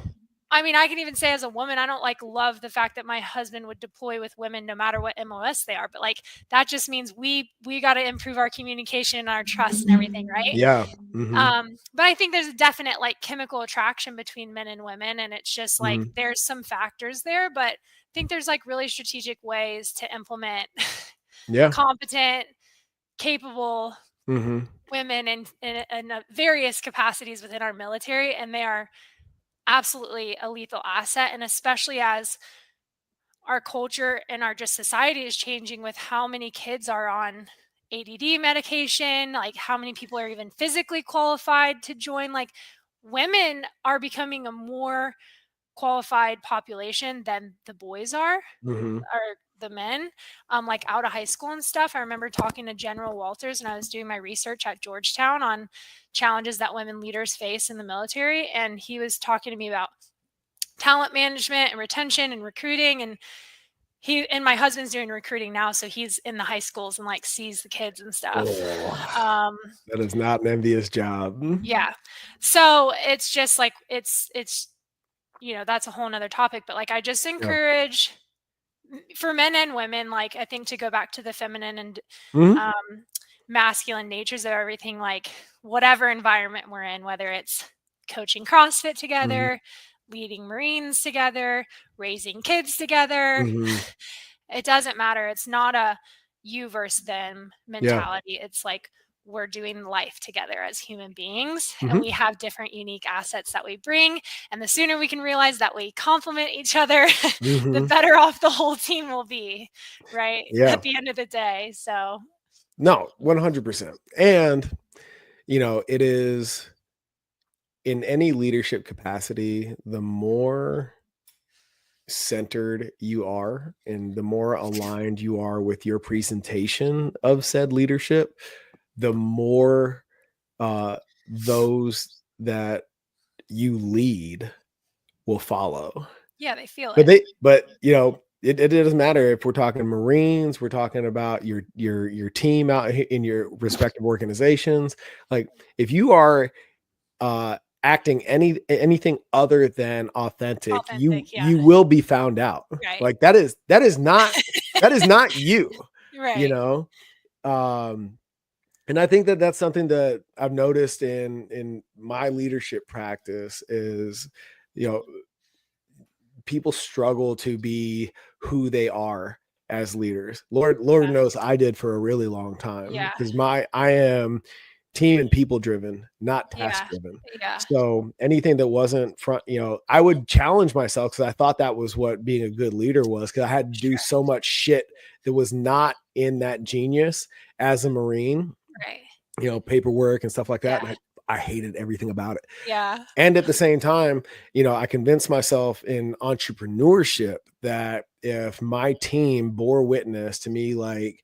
I mean, I can even say as a woman, I don't like love the fact that my husband would deploy with women no matter what MOS they are. But like, that just means we got to improve our communication and our trust and everything, right? Yeah. Mm-hmm. But I think there's a definite like chemical attraction between men and women, and it's just like Mm-hmm. there's some factors there, but I think there's like really strategic ways to implement Yeah. competent, capable Mm-hmm. women in various capacities within our military, and they are absolutely a lethal asset. And especially as our culture and our just society is changing with how many kids are on ADD medication, like how many people are even physically qualified to join. Like, women are becoming a more qualified population than the boys are, Mm-hmm. or the men, like out of high school and stuff. I remember talking to General Walters, and I was doing my research at Georgetown on challenges that women leaders face in the military. And he was talking to me about talent management and retention and recruiting. And my husband's doing recruiting now, so he's in the high schools and like sees the kids and stuff. That is not an envious job. Yeah. So it's just like, it's, that's a whole nother topic, but like, I just encourage for men and women, like, I think to go back to the feminine and masculine natures of everything, like whatever environment we're in, whether it's coaching CrossFit together, leading Marines together, raising kids together, it doesn't matter. It's not a you versus them mentality. It's like, we're doing life together as human beings, and we have different unique assets that we bring. And the sooner we can realize that we complement each other, the better off the whole team will be, right? At the end of the day. So no, 100%. And, it is in any leadership capacity, the more centered you are and the more aligned you are with your presentation of said leadership, the more those that you lead will follow. Yeah, they feel it. It doesn't matter if we're talking Marines, we're talking about your team out in your respective organizations. Like, if you are acting anything other than authentic, you will be found out. Right. Like, that is not you. Right. And I think that that's something that I've noticed in my leadership practice is, people struggle to be who they are as leaders. Lord knows I did for a really long time, because I am team and people driven, not task driven. So anything that wasn't front, I would challenge myself, because I thought that was what being a good leader was, because I had to do so much shit that was not in that genius as a Marine, paperwork and stuff like that. And I hated everything about it. And at the same time, I convinced myself in entrepreneurship that if my team bore witness to me, like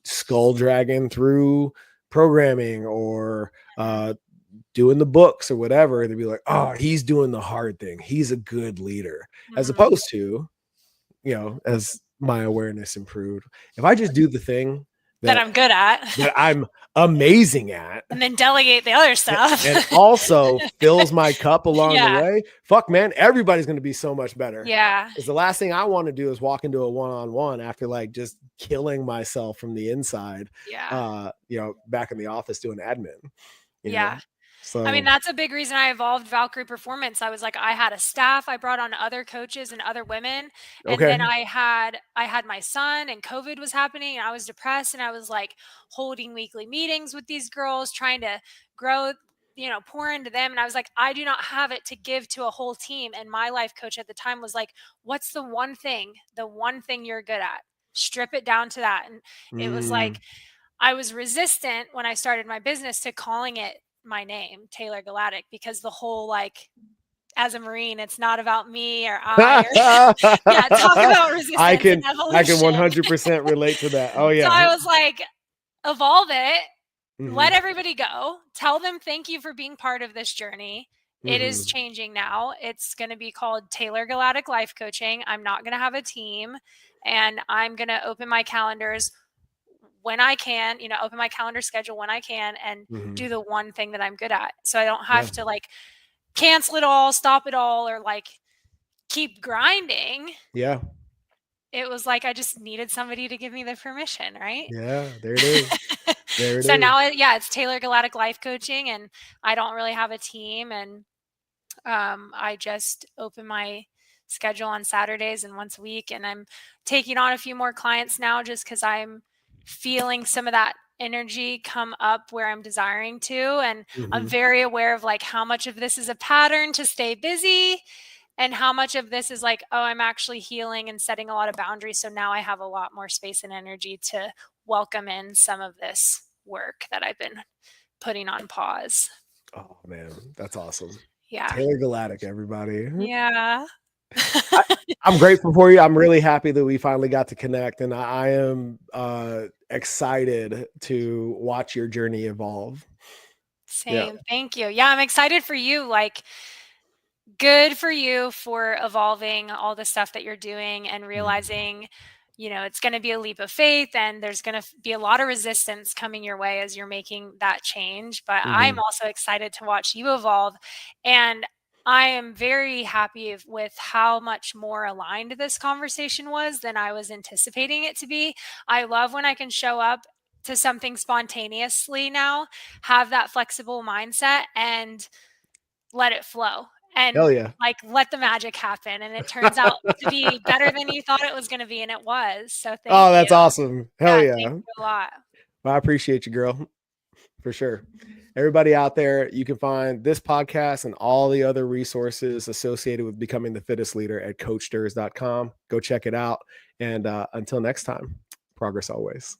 skull dragging through programming or doing the books or whatever, they'd be like, oh, he's doing the hard thing, he's a good leader. As opposed to, as my awareness improved, if I just do the thing that I'm good at, that I'm amazing at, and then delegate the other stuff, and also fills my cup along the way, fuck, man, everybody's going to be so much better. Because the last thing I want to do is walk into a one-on-one after like just killing myself from the inside, back in the office doing admin. So I mean, that's a big reason I evolved Valkyrie Performance. I was like, I had a staff, I brought on other coaches and other women. And then I had my son, and COVID was happening, and I was depressed, and I was like holding weekly meetings with these girls, trying to grow, pour into them. And I was like, I do not have it to give to a whole team. And my life coach at the time was like, what's the one thing you're good at? Strip it down to that. And it was like, I was resistant when I started my business to calling it my name, Taylor Galadyk, because the whole, like, as a Marine, it's not about me or I. Talk about resistance. I can 100% relate to that. Oh yeah. So I was like, evolve it, let everybody go, tell them thank you for being part of this journey. It is changing now. It's going to be called Taylor Galadyk Life Coaching. I'm not going to have a team, and I'm going to open my calendars when I can, open my calendar schedule when I can, and do the one thing that I'm good at. So I don't have to like cancel it all, stop it all, or like keep grinding. Yeah. It was like, I just needed somebody to give me the permission, right? Yeah, there it is. So now, it's Taylor Galadyk Life Coaching, and I don't really have a team. And I just open my schedule on Saturdays and once a week. And I'm taking on a few more clients now, just because I'm feeling some of that energy come up where I'm desiring to. And I'm very aware of like how much of this is a pattern to stay busy, and how much of this is like, oh, I'm actually healing and setting a lot of boundaries. So now I have a lot more space and energy to welcome in some of this work that I've been putting on pause. Oh man, that's awesome. Yeah. Taylor Galadyk, everybody. Yeah. I'm grateful for you. I'm really happy that we finally got to connect, and I am excited to watch your journey evolve. Yeah. Same. Thank you. Yeah, I'm excited for you. Like, good for you for evolving all the stuff that you're doing and realizing, it's going to be a leap of faith and there's going to be a lot of resistance coming your way as you're making that change. But I'm Mhm. also excited to watch you evolve. And I am very happy with how much more aligned this conversation was than I was anticipating it to be. I love when I can show up to something spontaneously now, have that flexible mindset, and let it flow Hell and yeah. like let the magic happen, and it turns out to be better than you thought it was going to be, and it was. So thank Oh, you. that's awesome. Hell Yeah, thank yeah. you a lot. Well, I appreciate you, girl, for sure. Everybody out there, you can find this podcast and all the other resources associated with becoming the fittest leader at coachsters.com. Go check it out. And until next time, progress always.